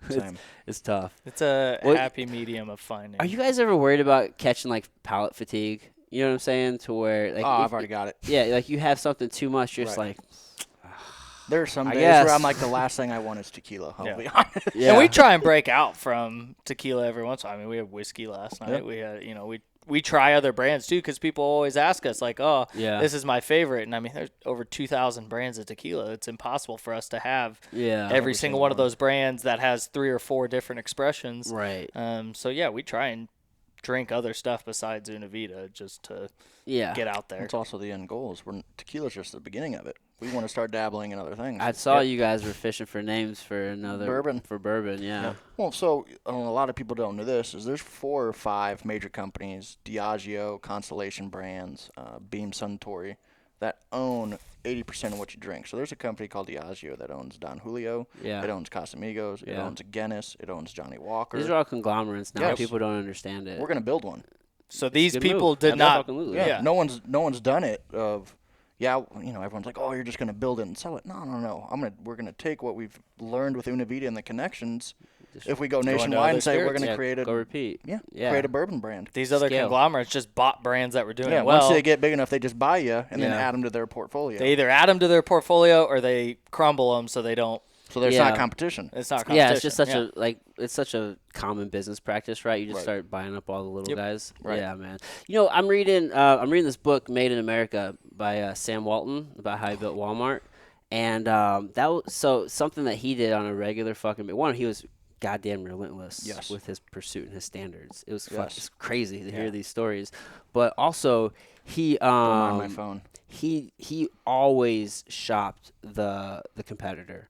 It's, Same. it's tough. It's a What- happy medium of finding. Are you guys ever worried about catching like palate fatigue? You know what I'm saying? To where like Oh, I've already got it. yeah, like you have something too much, you're just Right. like There are some I days guess. where I'm like, the last thing I want is tequila. I'll Yeah. be honest. yeah. And we try and break out from tequila every once in a while. I mean, we had whiskey last night. Yeah. We had, we try other brands too because people always ask us like, oh, Yeah. this is my favorite. And I mean, there's over 2,000 brands of tequila. It's impossible for us to have yeah. every single one of those brands that has 3 or 4 different expressions. Right. So yeah, we try and drink other stuff besides Una Vida just to Yeah. get out there. That's also the end goal. Tequila's just the beginning of it. We want to start dabbling in other things. I saw you guys were fishing for names for another Bourbon. For bourbon, yeah. Well, so a lot of people don't know this. Is there's 4 or 5 major companies: Diageo, Constellation Brands, Beam Suntory, that own 80% of what you drink. So there's a company called Diageo that owns Don Julio. Yeah. It owns Casamigos. It Yeah. owns Guinness. It owns Johnny Walker. These are all conglomerates now. Yes. People don't understand it. We're gonna build one. So these Good people move. did not. Absolutely. Yeah. Yeah. No one's done it. Everyone's like, oh, you're just gonna build it and sell it. No. We're gonna take what we've learned with Una Vida and the connections. Just If we go into nationwide other and say we're spirits. gonna yeah, create go repeat. Yeah. create a bourbon brand. These other Scale. conglomerates just bought brands that were doing Yeah, it well. once they get big enough, they just buy you and then Yeah. add them to their portfolio. They either add them to their portfolio or they crumble them so they don't. so there's Yeah. not competition. It's not competition. Yeah, it's just such a common business practice, right? You just Right. start buying up all the little Yep. guys. Right. Yeah, man. I'm reading this book, Made in America, by Sam Walton, about how he built Walmart, and that was something that he did on a regular fucking. One, he was goddamn relentless Yes. with his pursuit and his standards. It was Yes. it's crazy to hear Yeah. these stories, but also he Don't mind my phone. he always shopped the competitor.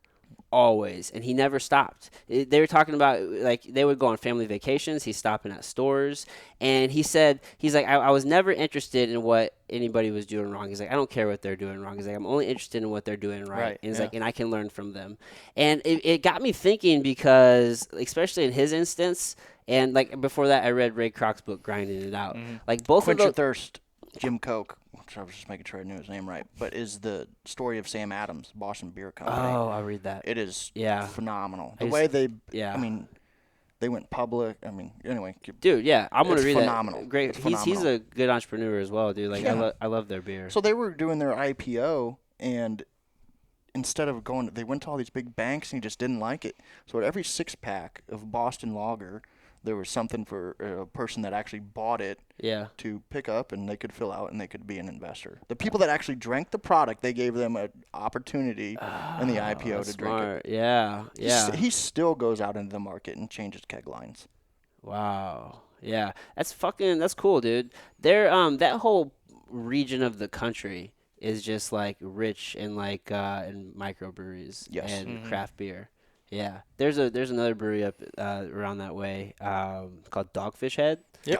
Always, and he never stopped. They were talking about like they would go on family vacations. He's stopping at stores, and he's like I was never interested in what anybody was doing wrong. He's like I don't care what they're doing wrong. He's like I'm only interested in what they're doing right. Right, And he's yeah. like and I can learn from them. And it got me thinking because especially in his instance, and like before that I read Ray Kroc's book Grinding It Out. Like both Quench of Your those. Thirst, Jim Koch, which I was just making sure I knew his name right, but is the story of Sam Adams, Boston Beer Company. Oh, I read that. It is Yeah. phenomenal. I The way they, yeah. I mean, they went public. I mean, anyway. Dude, yeah, I'm gonna It's read phenomenal. that. Great. It's He's phenomenal. a good entrepreneur as well, dude. Like Yeah. I love their beer. So they were doing their IPO, and instead of going, they went to all these big banks, and he just didn't like it. So at every 6-pack of Boston Lager, there was something for a person that actually bought it Yeah. to pick up, and they could fill out, and they could be an investor. The people that actually drank the product, they gave them an opportunity in the IPO That's to drink it. smart. Yeah. Yeah. He still goes out into the market and changes keg lines. Wow. Yeah. That's cool, dude. They're that whole region of the country is just like rich in like in microbreweries Yes. and craft beer. Yeah. There's another brewery up around that way called Dogfish Head. Yep.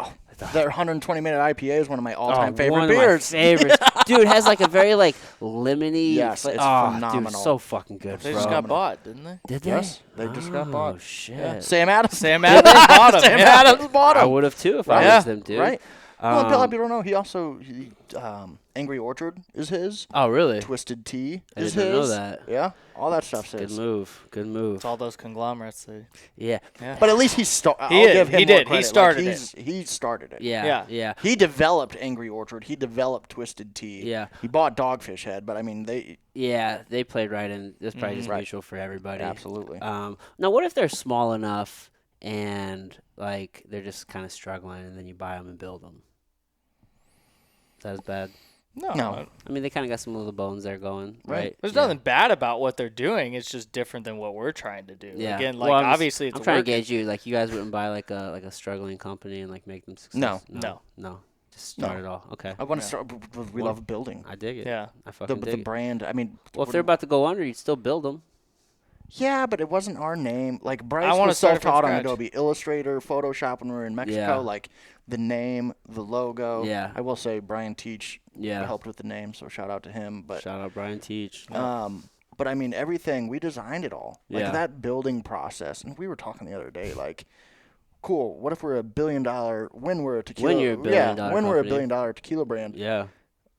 Their 120-minute IPA is one of my all-time favorite one beers. Of my favorites. Dude, it has like a very like lemony. Yes, it's Dude, phenomenal. so fucking good, They bro. just got bought, didn't they? Did they? Yes, they just got bought. Oh shit. Sam Adams. Sam Adams bought 'em, Sam yeah. Adams bought I them. would have too if I Yeah, was them, dude. right. Well, a lot of people don't know. He also Angry Orchard is his. Oh, really? Twisted Tea I is didn't know his. that. Yeah, all that stuff's Good his. move. Good move. It's all those conglomerates. Yeah. But at least I'll give him He more did. credit. He started He started it. Yeah. Yeah. Yeah. He developed Angry Orchard. He developed Twisted Tea. Yeah. He bought Dogfish Head, but I mean they Yeah. They played right in. It's probably just Right. mutual for everybody. absolutely. Now, what if they're small enough and like they're just kind of struggling, and then you buy them and build them? Is that as bad? No. I mean, they kind of got some little bones there going, right? There's Yeah. nothing bad about what they're doing. It's just different than what we're trying to do. Yeah. Again, like Well, I'm just- obviously it's I'm trying working. to gauge you. Like, you guys wouldn't buy like a struggling company and like make them successful. No. Just start it all. Okay. I want to start. We love building. I dig it. Yeah. I fucking The dig it. brand. I mean, Well, if they're about to go under, you'd still build them. yeah, but it wasn't our name. Like Bryce wanna was start it from self-taught on scratch. Adobe Illustrator, Photoshop when we were in Mexico. Yeah. Like the name, the logo. Yeah. I will say Brian Teach Yeah. helped with the name, so shout out to him. But Shout out Brian Teach. but I mean everything, we designed it all. Like Yeah. that building process. And we were talking the other day, like, cool, what if we're $1 billion when we're a tequila When you're a billion-dollar when we're a company. $1 billion tequila brand. Yeah.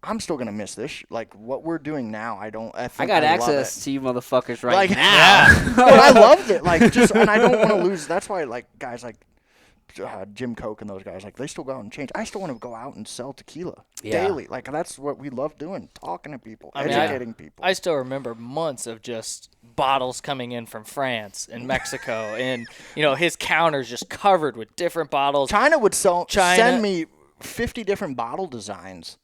I'm still gonna miss this. Like what we're doing now, I think I got love access it. to you motherfuckers right Like, now. But I loved it. Like just, and I don't want to lose. That's why like guys like Jim Koch and those guys, like they still go out and change. I still want to go out and sell tequila daily. Like that's what we love doing, talking to people, educating people. I still remember months of just bottles coming in from France and Mexico, and his counters just covered with different bottles. China would send me 50 different bottle designs.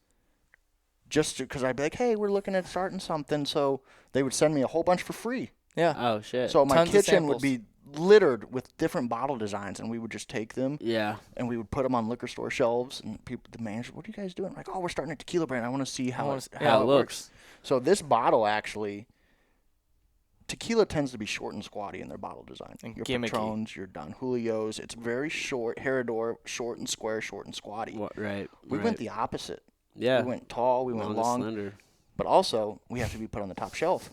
Just because I'd be like, hey, we're looking at starting something, so they would send me a whole bunch for free. Yeah. Oh shit. So my Tons of kitchen would samples. be littered with different bottle designs, and we would just take them Yeah. and we would put them on liquor store shelves. And people, the manager, what are you guys doing? I'm like, oh, we're starting a tequila brand. I want to see how How it it looks. works. So this bottle actually, tequila tends to be short and squatty in their bottle design. And Your gimmicky. Patrons, your Don Julios, it's very short. Herrador, short and square, short and squatty. Right. We went the opposite. Yeah. We went tall, we went and long, slender. but also we have to be put on the top shelf.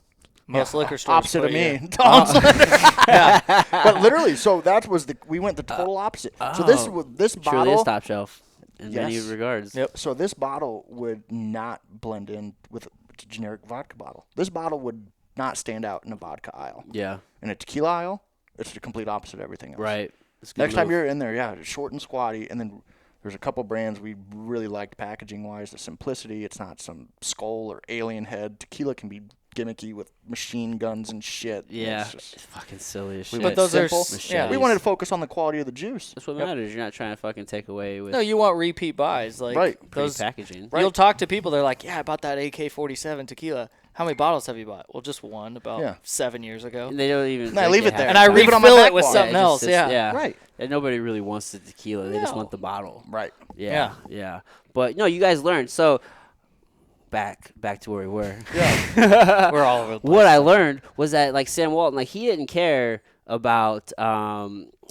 Most liquor stores. Opposite put of you- me. Tall and slender. But literally, so we went the total opposite. So this Truly bottle is top shelf in many Yes. regards. Yep. So this bottle would not blend in with a generic vodka bottle. This bottle would not stand out in a vodka aisle. Yeah. In a tequila aisle, it's the complete opposite of everything else. Right. It's a good Next time move. you're in there, it's short and squatty, and then there's a couple brands we really liked packaging-wise. The simplicity. It's not some skull or alien head. Tequila can be gimmicky with machine guns and shit. Yeah. It's just- It's fucking silly as we shit. went those are simple. yeah. We wanted to focus on the quality of the juice. That's what matters. You're not trying to fucking take away with No, you want repeat buys, like Right. those. packaging. Right. You'll talk to people. They're like, "Yeah, I bought that AK-47 tequila. How many bottles have you bought?" Well, just one, about 7 years ago. And they don't even. And I like, leave they it there. have And I time. leave it on my refill back it with wall. something just else. sits- Yeah. Right. And nobody really wants the tequila. They just No. want the bottle. Right. Yeah. Yeah. But no, you guys learned. So back to where we were. We're all over the place. What I learned was that like Sam Walton, like he didn't care about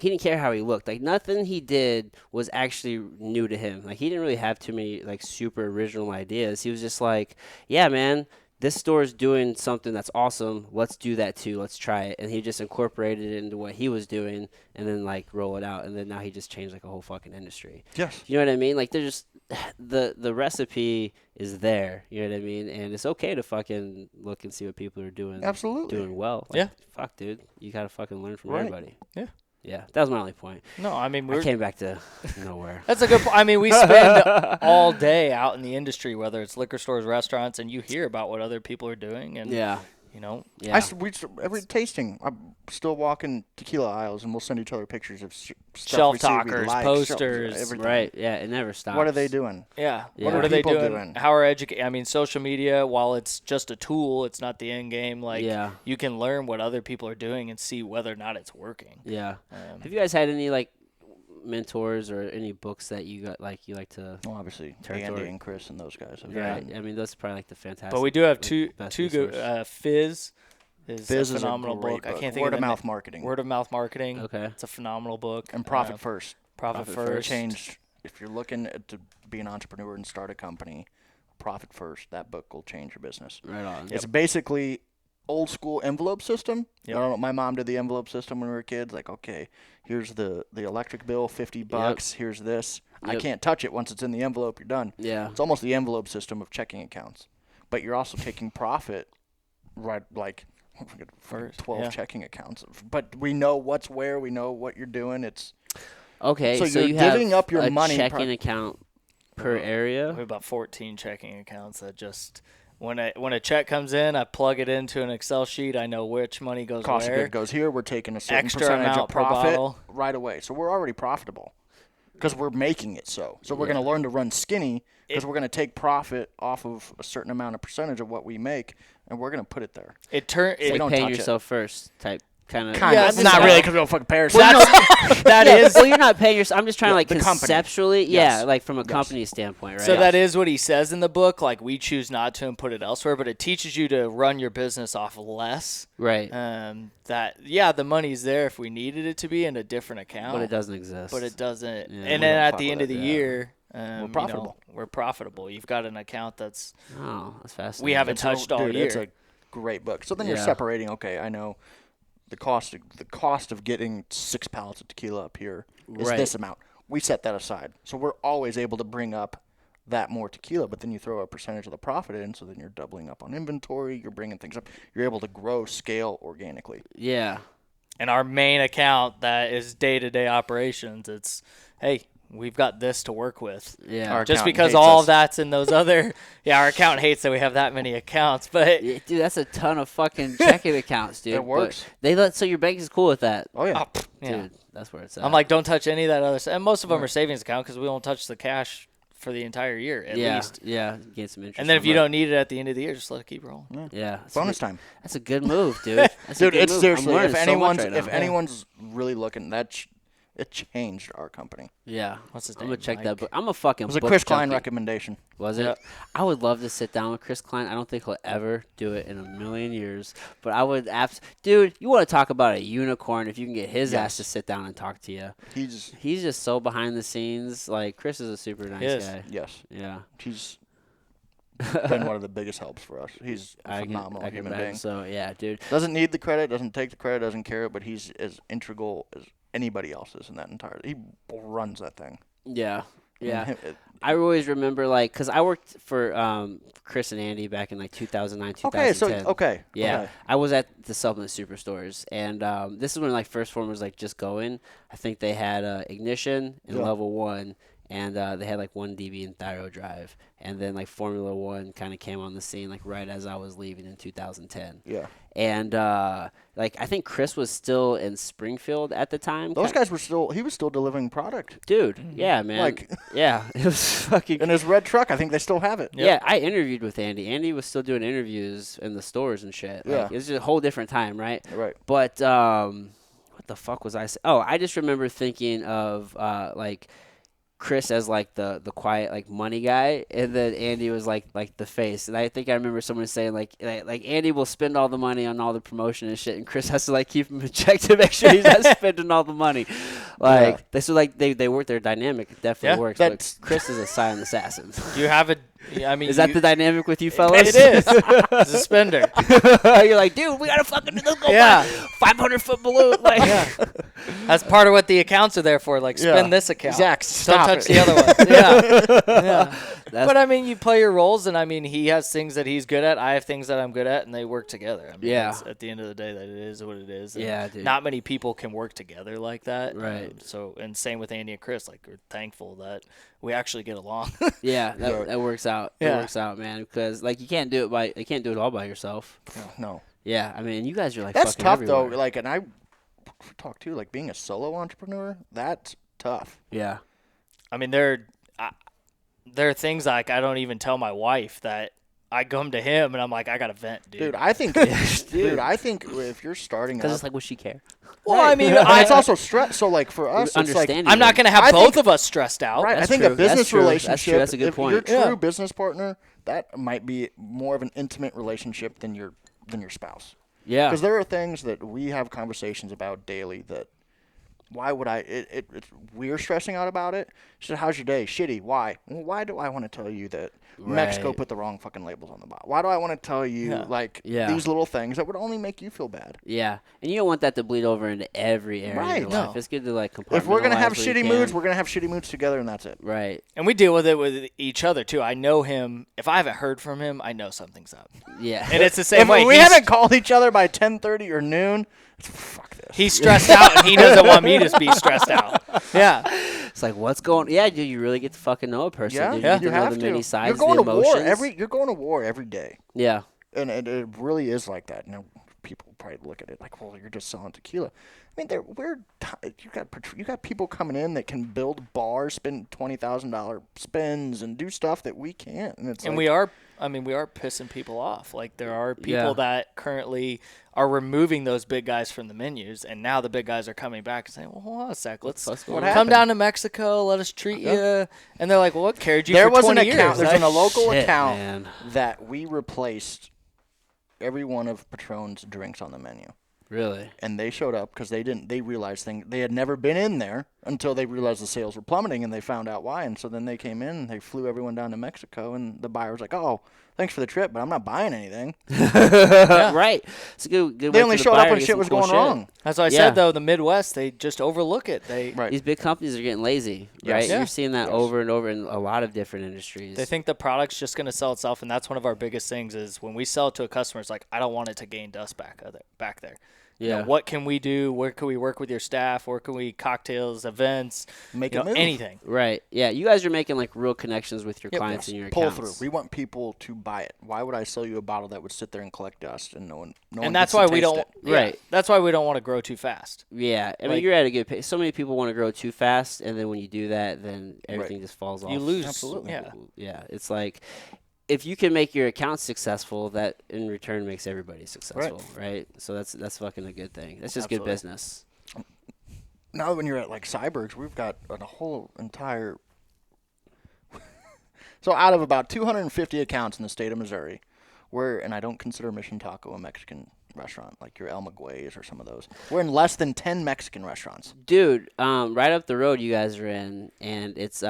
he didn't care how he looked. Like nothing he did was actually new to him. Like he didn't really have too many like super original ideas. He was just like, yeah, man, this store is doing something that's awesome. Let's do that too. Let's try it. And he just incorporated it into what he was doing and then like roll it out. And then now he just changed like a whole fucking industry. Yes. You know what I mean? Like there's just the recipe is there. You know what I mean? And it's okay to fucking look and see what people are doing. Absolutely. Doing well. Like, Yeah. Fuck, dude. You gotta fucking learn from Right. everybody. Yeah. Yeah. That was my only point. No, I mean I came back to nowhere. That's a good point. I mean, we spend all day out in the industry, whether it's liquor stores, restaurants, and you hear about what other people are doing. And, Yeah. Yeah. Every tasting, I'm still walking tequila aisles, and we'll send each other pictures of stuff Shelf we see we talkers, like, posters. everything. Right. Yeah. It never stops. What are they doing? Yeah. Yeah. What What are are they people doing? doing? How are I mean, social media, while it's just a tool, it's not the end game. Like, Yeah. you can learn what other people are doing and see whether or not it's working. Yeah. Have you guys had any like mentors or any books that you got like you like to? Well, obviously, Territory. Andy and Chris and those guys. Have Yeah. done. I mean, that's probably like the fantastic. But we do have like, two best good. resource. Fizz is Fizz a is phenomenal a great book. I book. can't think Word of of the mouth marketing. Word of mouth marketing. Okay. It's a phenomenal book. And Profit First. Profit Profit First. Changed. If you're looking to be an entrepreneur and start a company, Profit First. That book will change your business. Right on. It's basically old school envelope system. Yep. I don't know, my mom did the envelope system when we were kids. Like, okay, here's the electric bill, $50. Here's this. I Yep. can't touch it once it's in the envelope. You're done. Yeah. It's almost the envelope system of checking accounts, but you're also taking profit, right? Like for 12 checking accounts. But we know what's where. We know what you're doing. It's Okay, so you're you giving have up your a money checking account per We area. have about 14 checking accounts that just when a check comes in, I plug it into an Excel sheet. I know which money goes cost of where. good goes here. We're taking a certain Extra percentage amount of per profit bottle. right away. So we're already profitable because we're making it so. So we're going to learn to run skinny because we're going to take profit off of a certain amount of percentage of what we make, and we're going to put it there. We Like don't paying touch it. yourself first type kind of. Yeah, It's not really because we don't fucking pay ourselves. that is Well, you're not paying yourself. I'm just trying to like the company. conceptually, Yes. like from a company standpoint, right? So that is what he says in the book. Like we choose not to and put it elsewhere, but it teaches you to run your business off less. right, The money's there if we needed it to be in a different account, but it doesn't exist. But it doesn't. Yeah. And We then don't at fuck the end with of the it, yeah. year, profitable. we're profitable. You've got an account that's Oh, that's fascinating. we haven't touched all Dude, year. it's a great book. So then you're Yeah. separating. Okay, I know the cost of getting 6 pallets of tequila up here is Right. this amount. We set that aside, so we're always able to bring up that more tequila. But then you throw a percentage of the profit in, so then you're doubling up on inventory. You're bringing things up. You're able to grow scale organically. Yeah. And our main account that is day-to-day operations, it's, hey, we've got this to work with. Yeah. Our Just accountant because hates all us. of that's in those other, our accountant hates that we have that many accounts, but Yeah, dude, that's a ton of fucking checking accounts, dude. It works. But so your bank is cool with that. Oh yeah. yeah. Dude, that's where it's at. I'm like, don't touch any of that other stuff. And most of them are savings account because we won't touch the cash for the entire year at least. Yeah, get some interest. And then on if you that. don't need it at the end of the year, just let it keep rolling. Yeah. That's Bonus a, time. That's a good move, dude. That's a Dude, good it's move. I'm seriously, learning if so much anyone's right if now. anyone's really looking, it changed our company. Yeah. What's his I'm name? gonna check Mike? that book. I'm a fucking It was a book Chris Klein junkie. recommendation. Was it? Yeah. I would love to sit down with Chris Klein. I don't think he'll ever do it in a million years. But I would dude, you want to talk about a unicorn if you can get his ass to Yes. sit down and talk to you. He's He's just so behind the scenes. Like Chris is a super nice is. guy. yes. Yeah. He's been one of the biggest helps for us. He's a phenomenal I can human imagine. being. So yeah, dude. Doesn't need the credit, doesn't take the credit, doesn't care, but he's as integral as anybody else is in that entire. He runs that thing. Yeah. Yeah. And I always remember because I worked for Chris and Andy back in like 2009, 2010. Yeah, okay. I was at the supplement superstores, and this is when like First Form was like just going. I think they had Ignition and Yeah. Level 1, and they had like 1DB and Thyro Drive, and then like Formula 1 kind of came on the scene like right as I was leaving in 2010. Yeah. And like I think Chris was still in Springfield at the time. Those guys were still. He was still delivering product Dude, yeah, man. Like- yeah, it was fucking in his red truck. I think they still have it. Yeah, I interviewed with Andy. Andy was still doing interviews in the stores and shit. Like, Yeah. it was just a whole different time, right? Right. But what the fuck was I saying? Oh, I just remember thinking of like Chris as like the quiet like money guy, and then Andy was like the face. And I think I remember someone saying like Andy will spend all the money on all the promotion and shit, and Chris has to like keep him in check to make sure he's not spending all the money. Like they work their dynamic. It definitely Yeah, works. that's- But Chris is a silent assassin. You have a, I mean, Is that the dynamic with you fellas? It is. It's a spender. You're like, dude, we gotta fucking let's go Yeah. 500-foot balloon. Like, That's part of what the accounts are there for. Like, spend this account. Zach, Don't stop touch it. the other one. Yeah. That's- But I mean, you play your roles, and I mean, he has things that he's good at. I have things that I'm good at, and they work together. I mean, Yeah. that's at the end of the day, that it is what it is. And Yeah, dude. Not many people can work together like that. Right. And same with Andy and Chris. Like, we're thankful that we actually get along. yeah, that works out. It Yeah. works out, man. Because like you can't do it all by yourself. No. Yeah, I mean, you guys are like That's fucking tough everywhere. though. Like, and I talk too. Like being a solo entrepreneur, that's tough. Yeah, I mean, there are things like I don't even tell my wife that I come to him, and I'm like, I got to vent, dude. Dude, I think, I think if you're starting because up, it's like, would she care? well, I mean, and it's also stress. So like for us, it's like Understanding. I'm not going to have I both think- of us stressed out. right. I That's think true. a business That's true. That's true. relationship. That's a good if point. Your true Yeah. business partner, that might be more of an intimate relationship than your spouse. Yeah, Because there are things that we have conversations about daily that Why would I? We're stressing out about it. She said, "How's your day? Shitty. Why? Well, why do I want to tell you that Mexico Right. put the wrong fucking labels on the bottle? Why do I want to tell you Yeah. these little things that would only make you feel bad? Yeah, and you don't want that to bleed over into every area of your Right. life. No. It's good to like compartmentalize. If we're gonna have where you shitty can. moods, we're gonna have shitty moods together, and that's it. Right. And we deal with it with each other too. I know him. If I haven't heard from him, I know something's up. Yeah. And it's the same If way. we He's- haven't called each other by 10:30 or noon, fuck this. He's stressed out, and he doesn't want me to be stressed out. Yeah. It's like, what's going? Yeah, dude, you really get to fucking know a person. Yeah, dude. yeah. You, you get to know have the to. many sides, You're going the to emotions. war you're going to war every day, Yeah. and it really is like that. You know, people probably look at it like, well, you're just selling tequila. I mean, you got people coming in that can build bars, spend $20,000 spins, and do stuff that we can't. And it's And like, we are pissing people off. Like there are people Yeah. that currently are removing those big guys from the menus, and now the big guys are coming back and saying, "Well, hold on a sec, let's What's What going on? come happened? down to Mexico, let us treat you." And they're like, "Well, what carried you there for was 20 an years?" account. There's Like, a local Shit, account man. that we replaced every one of Patron's drinks on the menu. Really? And they showed up because they realized they had never been in there until they realized the sales were plummeting, and they found out why. And so then they came in and they flew everyone down to Mexico, and the buyer was like, "Oh, thanks for the trip, but I'm not buying anything." Right. It's a good They way only for the showed buyer up to when get shit some was cool going shit. wrong. That's what I Yeah. said though. The Midwest, they just overlook it. Right. These big companies are getting lazy, Yes. right? Yeah. You're seeing that Yes. over and over in a lot of different industries. They think the product's just going to sell itself, and that's one of our biggest things. Is when we sell it to a customer, it's like, I don't want it to gain dust back there. You know, Yeah. what can we do? Where can we work with your staff? Where can we cocktails, events, Make you it know, move. anything? Right. Yeah. You guys are making like real connections with your Yep. clients and your Pull accounts. through. We want people to buy it. Why would I sell you a bottle that would sit there and collect dust and no one And that's gets to why we taste don't. it? Yeah, Right. That's why we don't want to grow too fast. Yeah. I mean, Like- you're at a good pace. So many people want to grow too fast, and then when you do that, then everything just falls off. You lose. Absolutely. Yeah. Yeah. It's like if you can make your account successful, that in return makes everybody successful, right? So that's fucking a good thing. That's just good Absolutely. business. Now when you're at like Cyberg's, we've got a whole entire. So out of about 250 accounts in the state of Missouri, and I don't consider Mission Taco a Mexican restaurant like your El Maguey's or some of those. We're in less than 10 Mexican restaurants. Dude, right up the road you guys are in, and it's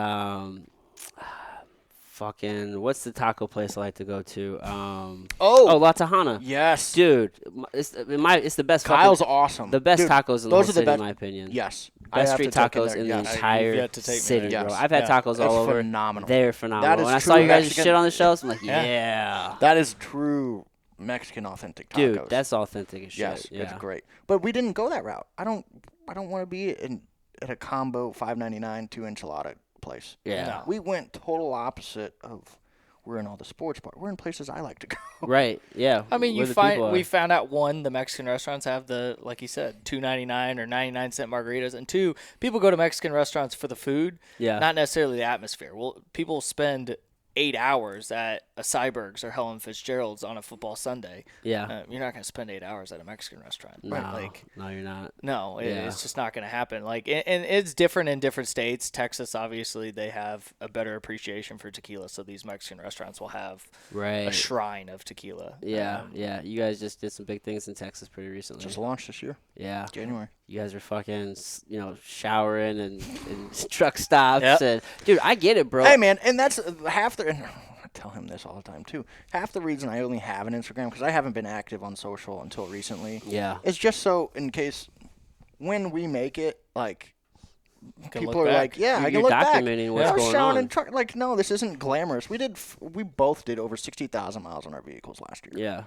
fucking what's the taco place I like to go to? La Tejana. Yes. Dude, it's the best. Kyle's fucking, awesome. the best Dude, tacos in the whole those are the city, best. in my opinion. Yes. I Best have street to take tacos there. in Yes. the You've entire yet to take me city, there. bro. Yes. I've had Yeah. tacos all It's over. phenomenal. They're phenomenal. That is when I true saw you guys' Mexican- shit on the shelves, I'm like, Yeah. yeah. That is true Mexican authentic tacos. Dude, that's authentic as shit. yes, Yeah. it's great. But we didn't go that route. I don't want to be at a combo $5.99 2 enchilada place. Yeah. No. We went total opposite of we're in all the sports bars. We're in places I like to go. Right. Yeah. I mean, where the people we are. found out one, the Mexican restaurants have the, like you said, $2.99 or 99-cent margaritas, and two, people go to Mexican restaurants for the food, Yeah. not necessarily the atmosphere. Well, people spend 8 hours at a Cyberg's or Helen Fitzgerald's on a football Sunday. Yeah. You're not going to spend 8 hours at a Mexican restaurant. No, Like, no, you're not. no, Yeah. it's just not going to happen. Like, and it's different in different states. Texas, obviously, they have a better appreciation for tequila, so these Mexican restaurants will have Right. a shrine of tequila. Yeah, yeah. You guys just did some big things in Texas pretty recently. Just launched this year, Yeah. January. You guys are fucking, showering and truck stops. Yep. And, dude, I get it, bro. Hey, man, and that's half the. And I tell him this all the time too. Half the reason I only have an Instagram because I haven't been active on social until recently. Yeah. It's just so in case when we make it, like can people look are back. like, yeah, I You're can look back. documenting what's I was going showering on. in truck. Like, no, this isn't glamorous. We both did over 60,000 miles on our vehicles last year. Yeah.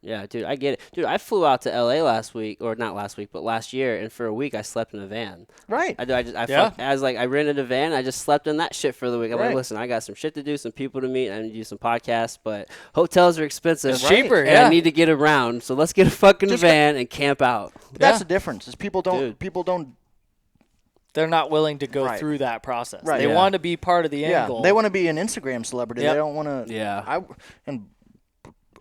Yeah, dude, I get it. Dude, I flew out to LA last week, or not last week, but last year, and for a week I slept in a van. Right. I rented a van. I just slept in that shit for the week. I'm like, Right. listen, I got some shit to do, some people to meet. I need to do some podcasts, but hotels are expensive. It's cheaper, and yeah. I need to get around. So let's get a fucking Just van and camp out. But that's Yeah. the difference. Is people don't. They're not willing to go Right. through that process. Right. They Yeah. want to be part of the end Yeah, goal. they want to be an Instagram celebrity. Yep. They don't want to. Yeah. And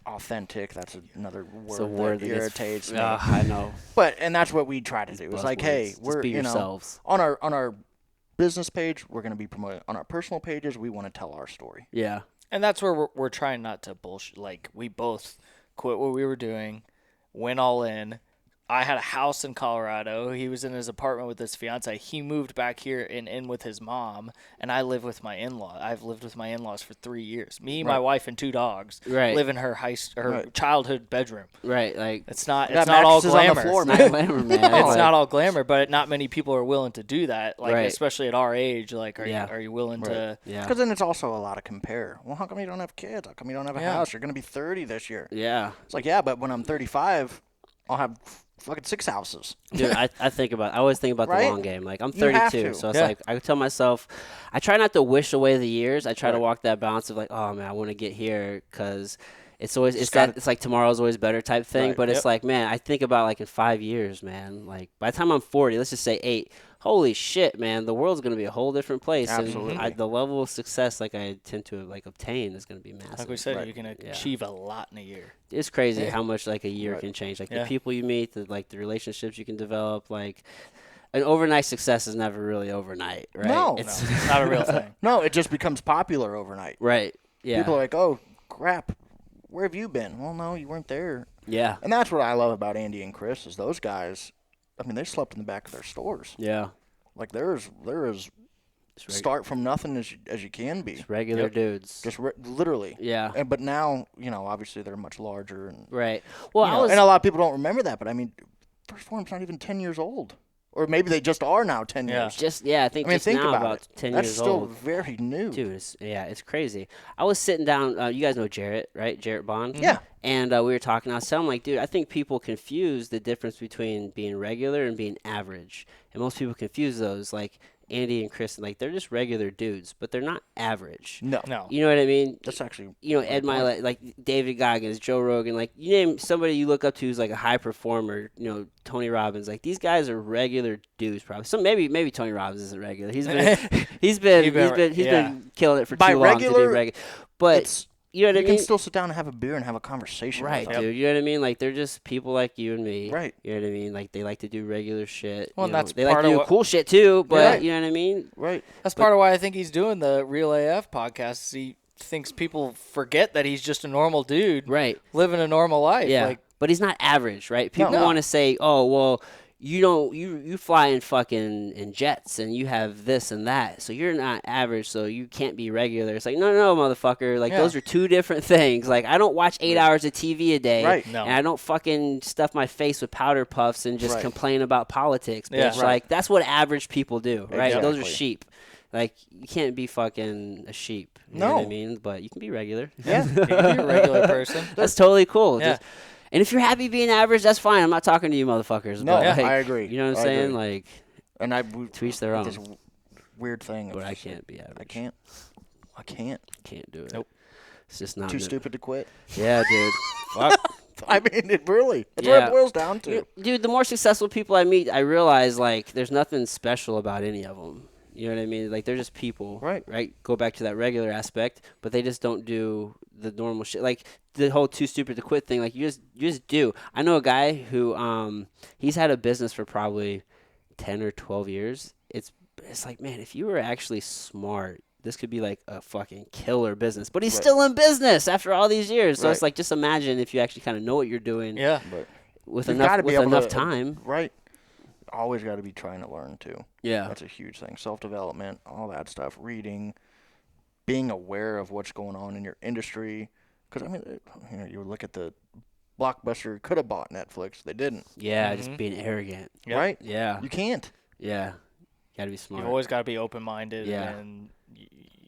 authentic. That's another word, It's a word that that gets- irritates me. I know. And that's what we try to do. It's like, hey, Buzzwords. we're Just be yourselves. on our business page, we're going to be promoting. On our personal pages, we want to tell our story. Yeah. And that's where we're trying not to bullshit. Like, we both quit what we were doing, went all in. I had a house in Colorado. He was in his apartment with his fiance. He moved back here and in with his mom, and I live with my in-law. I've lived with my in-laws for 3 years. Me, my wife, and 2 dogs live in her childhood bedroom. Right, like It's not got all mattresses on the glamour. floor, not man. glamour, man. It's not all glamour, but not many people are willing to do that. Like Right. especially at our age, like Yeah. are you willing to? Yeah. Because then it's also a lot of compare. Well, how come you don't have kids? How come you don't have a house? You're going to be 30 this year. Yeah. It's like, yeah, but when I'm 35, I'll have fucking 6 houses. Dude, I always think about Right? the long game. Like, I'm You have 32, to. so it's like, I tell myself, I try not to wish away the years. I try to walk that balance of like, oh man, I want to get here, because it's always, it's like tomorrow's always better type thing. Right. But it's like, man, I think about like in 5 years, man, like by the time I'm 40, let's just say 8, holy shit, man, the world's going to be a whole different place. Absolutely. And the level of success like I tend to like obtain is going to be massive. Like we said, you can achieve a lot in a year. It's crazy how much like a year Right. can change. Like the people you meet, the relationships you can develop. Like an overnight success is never really overnight, right? No. It's not a real thing. No, it just becomes popular overnight. Right. Yeah. People are like, oh, crap, where have you been? Well, no, you weren't there. Yeah. And that's what I love about Andy and Chris is those guys, I mean, they slept in the back of their stores. Yeah. Like there is start from nothing as you can be. Just regular dudes. Just literally. Yeah. But now, obviously they're much larger. And, Right. Well, and a lot of people don't remember that. But, I mean, First Form's not even 10 years old. Or maybe they just are now 10 years. I think just think now about it. 10 That's years still old. very new. Dude, it's crazy. I was sitting down. You guys know Jarrett, right? Jarrett Bond. Yeah. And we were talking. I was telling him, like, dude, I think people confuse the difference between being regular and being average. And most people confuse those. Like Andy and Chris, like they're just regular dudes, but they're not average. No. You know what I mean? That's actually. Ed Milet, like David Goggins, Joe Rogan, like you name somebody you look up to who's like a high performer. Tony Robbins, like these guys are regular dudes. Probably maybe Tony Robbins isn't regular. He's been killing it for By too long to be regular, regular. But you know what I You mean? can still sit down and have a beer and have a conversation. Right, with them. dude. You know what I mean? Like they're just people like you and me. Right. You know what I mean? Like they like to do regular shit. Well, that's they like part to of do what- cool shit too. But Right. you know what I mean? Right. That's part of why I think he's doing the Real AF podcast. Is he thinks people forget that he's just a normal dude, Right. living a normal life. Yeah. Like, But he's not average, right? People No. want to say, "Oh, well, you fly in fucking jets and you have this and that, so you're not average, so you can't be regular." It's like, no, motherfucker. Like those are two different things. Like I don't watch 8 hours of TV a day, Right. No. and I don't fucking stuff my face with powder puffs and just Right. complain about politics, bitch. Yeah. Right. Like that's what average people do, right? Those are Exactly. sheep. Like you can't be fucking a sheep. You know what I No. mean? But you can be regular. Yeah. you can be a regular person. That's totally cool. Yeah. And if you're happy being average, that's fine. I'm not talking to you motherfuckers. No, but, like, I agree. You know what I'm I saying? agree. Like, And I to each their own. This weird thing. But of I just- can't be average. I can't. Can't do it. Nope. It's just not Too good. stupid to quit. Yeah, dude. Fuck. I mean, it's what Yeah. it boils down to. Dude, the more successful people I meet, I realize, like, there's nothing special about any of them. You know what I mean? Like, they're just people. Right. Go back to that regular aspect, but they just don't do the normal shit. Like, the whole too stupid to quit thing, like, you just do. I know a guy who, he's had a business for probably 10 or 12 years. It's like, man, if you were actually smart, this could be like a fucking killer business. But he's still in business after all these years. So it's like, just imagine if you actually kind of know what you're doing Yeah. But with you've enough gotta be able to- time. Right. Always got to be trying to learn too. Yeah. That's a huge thing. Self-development, all that stuff. Reading, being aware of what's going on in your industry. Because I mean, you look at the Blockbuster could have bought Netflix. They didn't. Yeah, just being arrogant. Yeah. Right. Yeah. You can't. Yeah. Got to be smart. You've always got to be open-minded, Yeah. and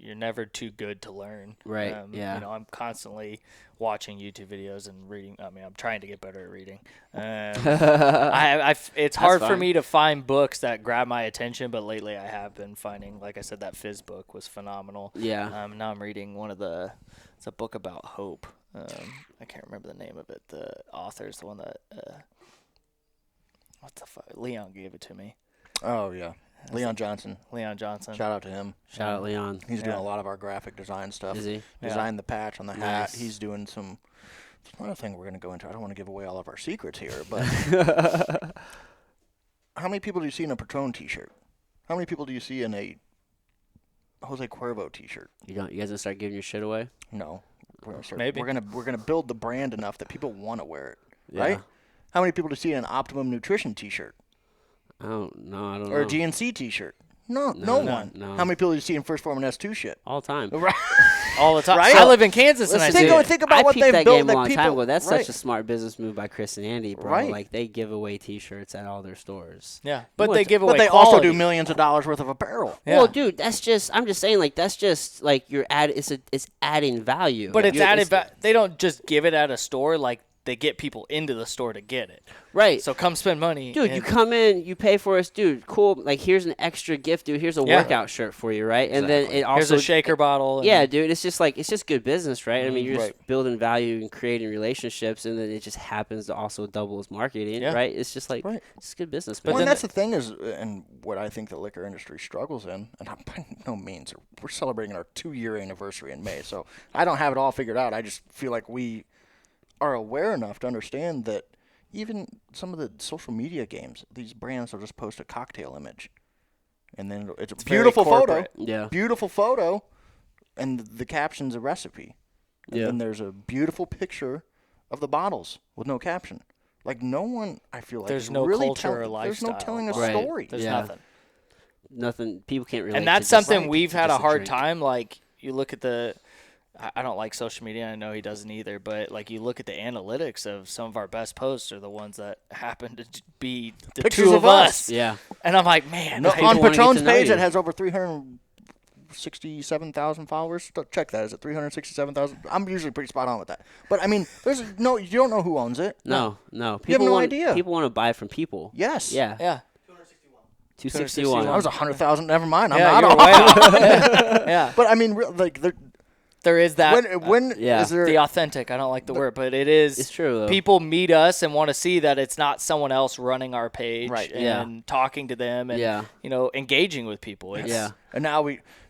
you're never too good to learn. Right, yeah. I'm constantly watching YouTube videos and reading. I mean, I'm trying to get better at reading. It's hard for fine. me to find books that grab my attention, but lately I have been finding, like I said, that Fizz book was phenomenal. Yeah. Now I'm reading it's a book about hope. I can't remember the name of it. The author's the one that, what the fuck? Leon gave it to me. Oh yeah. Leon Johnson. Leon Johnson. Shout out to him. Shout out Leon. He's doing a lot of our graphic design stuff. Is he? Designed the patch on the hat. Nice. He's doing some. It's another thing we're going to go into. I don't want to give away all of our secrets here, but how many people do you see in a Patron T-shirt? How many people do you see in a Jose Cuervo T-shirt? You guys gonna start giving your shit away? No. We're gonna start, Maybe. we're gonna build the brand enough that people want to wear it, Yeah. right? How many people do you see in an Optimum Nutrition T-shirt I don't know. or a GNC T-shirt? No one. no. How many people do you see in First Form and S2 shit? All the time. Right. All the time. Right? I live in Kansas, and I Listen, see dude, it. Think about I what peeped they've that built. game a That long people, time ago. That's right. such a smart business move by Chris and Andy, bro. Right. Like they give away T-shirts at all their stores. Yeah, but want they to- give away But they quality. also do millions of dollars worth of apparel. Yeah. Well, dude, that's just. I'm just saying, like that's just like you're add. It's adding value. But it's You're- added. They don't just give it at a store. Like they get people into the store to get it. right. So come spend money, Dude, you come in, you pay for us, dude. Cool. Like, here's an extra gift, dude. Here's a Yeah. workout shirt for you, right? And then it Here's also a shaker bottle. And Yeah, dude. It's just like it's just good business, right? I mean, you're Right. just building value and creating relationships, and then it just happens to also double as marketing, Yeah. right? It's just like Right. it's good business, But man. Well, and then that's the thing is, and what I think the liquor industry struggles in, and by no means, we're celebrating our 2-year anniversary in May, so I don't have it all figured out. I just feel like we are aware enough to understand that even some of the social media games, these brands will just post a cocktail image, and then it's a very beautiful photo, corporate. Yeah. beautiful photo, and the caption's a recipe, and Yeah. then there's a beautiful picture of the bottles with no caption. Like no one, I feel like There's is no really culture or There's no lifestyle telling a Right. story. There's Yeah. nothing. Nothing. People can't relate. And that's to just, something like, we've to had a just hard drink. time. Like you look at the. I don't like social media. I know he doesn't either. But like you look at the analytics of some of our best posts are the ones that happen to be the Pictures two of of us. Yeah. And I'm like, man, No, I- on wanna get Patron's to know page, you. it has over 367,000 followers. Check that. Is it 367,000? I'm usually pretty spot on with that. But I mean, there's no. You don't know who owns it. No. People You have no want, idea. People want to buy from people. Yes. Yeah. yeah, 261. I was 100,000. Never mind. I'm yeah, not you're off. way off. Yeah, But I mean, like, there is that. when yeah. is there? The authentic. I don't like the word, but it is. It's true, though. People meet us and want to see that it's not someone else running our page Right. and talking to them and Yeah. engaging with people. It's, Yeah. And now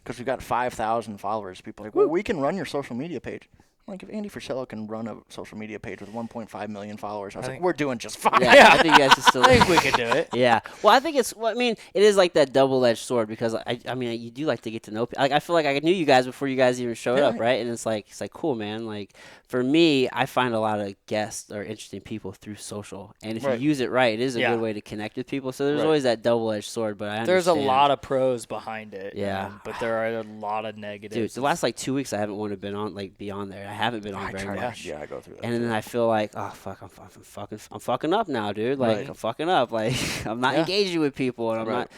because we got 5,000 followers, people are like, well, we can run your social media page. I'm like, if Andy Frischello can run a social media page with 1.5 million followers, I was like, we're doing just fine. Yeah, I think you guys should still. I think we could do it. Yeah. Well, I think it's. Well, I mean, it is like that double-edged sword because I mean, you do like to get to know. Like, I feel like I knew you guys before you guys even showed up, right? And it's like cool, man. Like for me, I find a lot of guests or interesting people through social, and if Right. you use it right, it is a Yeah. good way to connect with people. So there's Right. always that double-edged sword, but I There's a understand. lot of pros behind it. Yeah. But there are a lot of negatives. Dude, the last like 2 weeks, I haven't wanted to been on be on there. I haven't been on I very try much. Yeah, I go through that. And then I feel like, oh fuck, I'm fucking up now, dude. Like Right. I'm fucking up. Like I'm not Yeah. engaging with people, and I'm Right. not.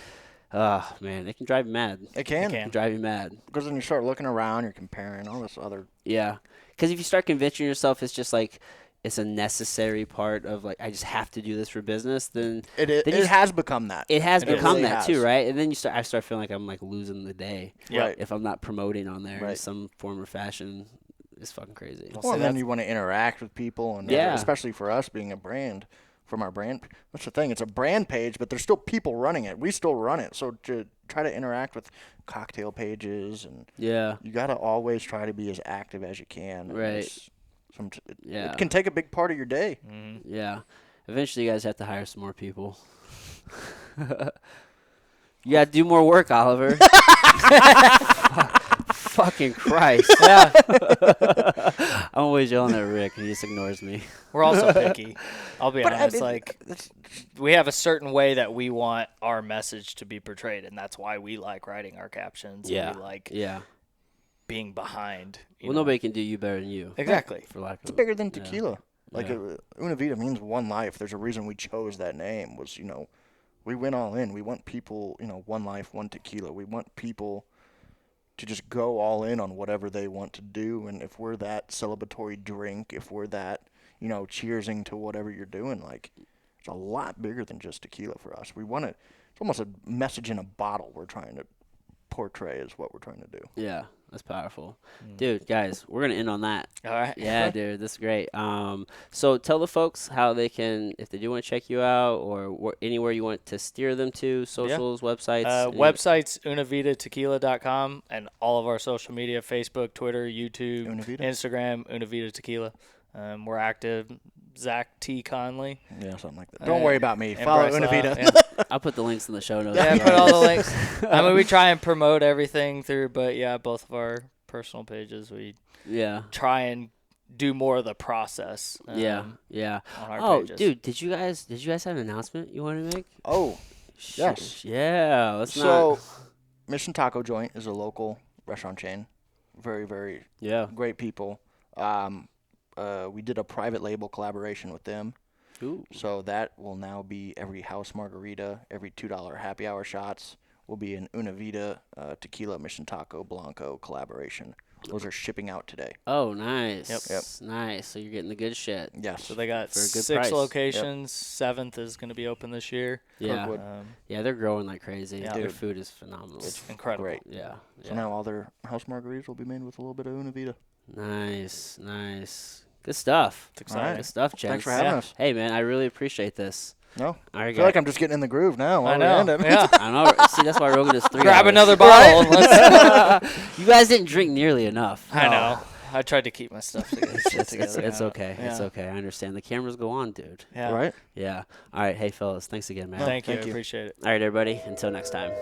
Oh man, it can drive you mad. It can. It can. Drive you mad. Because then you start looking around, you're comparing all this other. Yeah, because if you start convincing yourself it's just like it's a necessary part of like I just have to do this for business, then It Then you- has become that. it has It become really that too, has. right? And then I start feeling like I'm like losing the day Yeah. Right. if I'm not promoting on there in Right. some form or fashion. It's fucking crazy. Well, So and then that's- you want to interact with people, and Yeah. especially for us being a brand, from our brand. That's the thing. It's a brand page, but there's still people running it. We still run it. So to try to interact with cocktail pages, and Yeah. you got to always try to be as active as you can. and Right. it can take a big part of your day. Yeah. Eventually, you guys have to hire some more people. You got to do more work, Oliver. Fucking Christ. Yeah, I'm always yelling at Rick, and he just ignores me. we're also picky. I'll be But I honest. mean, Like that's- we have a certain way that we want our message to be portrayed, and that's why we like writing our captions. Yeah. And we like Yeah. being behind. you Well, know. nobody can do you better than you. Exactly. For lack it's of bigger than tequila. Like Yeah. Una Vida means one life. There's a reason we chose that name. Was we went all in. We want people. One life, one tequila. We want people to just go all in on whatever they want to do. And if we're that celebratory drink, if we're that cheersing to whatever you're doing, like it's a lot bigger than just tequila for us. We want it. It's almost a message in a bottle. We're trying to portray is what we're trying to do. Yeah, that's powerful. Dude, guys, we're going to end on that. All right. Yeah, dude, this is great. So tell the folks how they can, if they do want to check you out or anywhere you want to steer them to, socials, websites. Websites, unavitatequila.com, and all of our social media, Facebook, Twitter, YouTube, Una Vida? Instagram, Una Vida Tequila. We're active. Zach T. Conley. Yeah, something like that. Don't worry about me. and Follow Bryce Una Lob, Vida. yeah. I'll put the links in the show notes. Yeah, put all the links. I mean, we try and promote everything through, but yeah, both of our personal pages, we Yeah. try and do more of the process. Yeah. On our Oh, pages. dude, did you guys have an announcement you want to make? Oh, yes. Yeah. Let's So, not. Mission Taco Joint is a local restaurant chain. Very, very Yeah. great people. We did a private label collaboration with them. Ooh. So that will now be every house margarita, every $2 happy hour shots will be an Una Vida Tequila Mission Taco Blanco collaboration. Those are shipping out today. Oh, nice. Yep. Nice. So you're getting the good shit. Yes. So they got For a good 6 price. locations. 7th is going to be open this year. Yeah. Kirkwood. Yeah, they're growing like crazy. Yeah. Their Dude. food is phenomenal. It's incredible. Great. Yeah. So now all their house margaritas will be made with a little bit of Una Vida. Nice. Good stuff. It's exciting. Alright. Good stuff, gents. Thanks for having Yeah. us. Hey, man, I really appreciate this. No, All right, I feel like I'm just getting in the groove now. I while we know. end it. Yeah. I know. See, that's why Rogan is 3 Grab hours. another bottle. And let's, You guys didn't drink nearly enough. I know. I tried to keep my stuff together. It's okay. Yeah. It's okay. I understand. The cameras go on, dude. Yeah. Right? Yeah. All right. Hey, fellas. Thanks again, man. Thank you. Thank you. I appreciate it. All right, everybody. Until next time.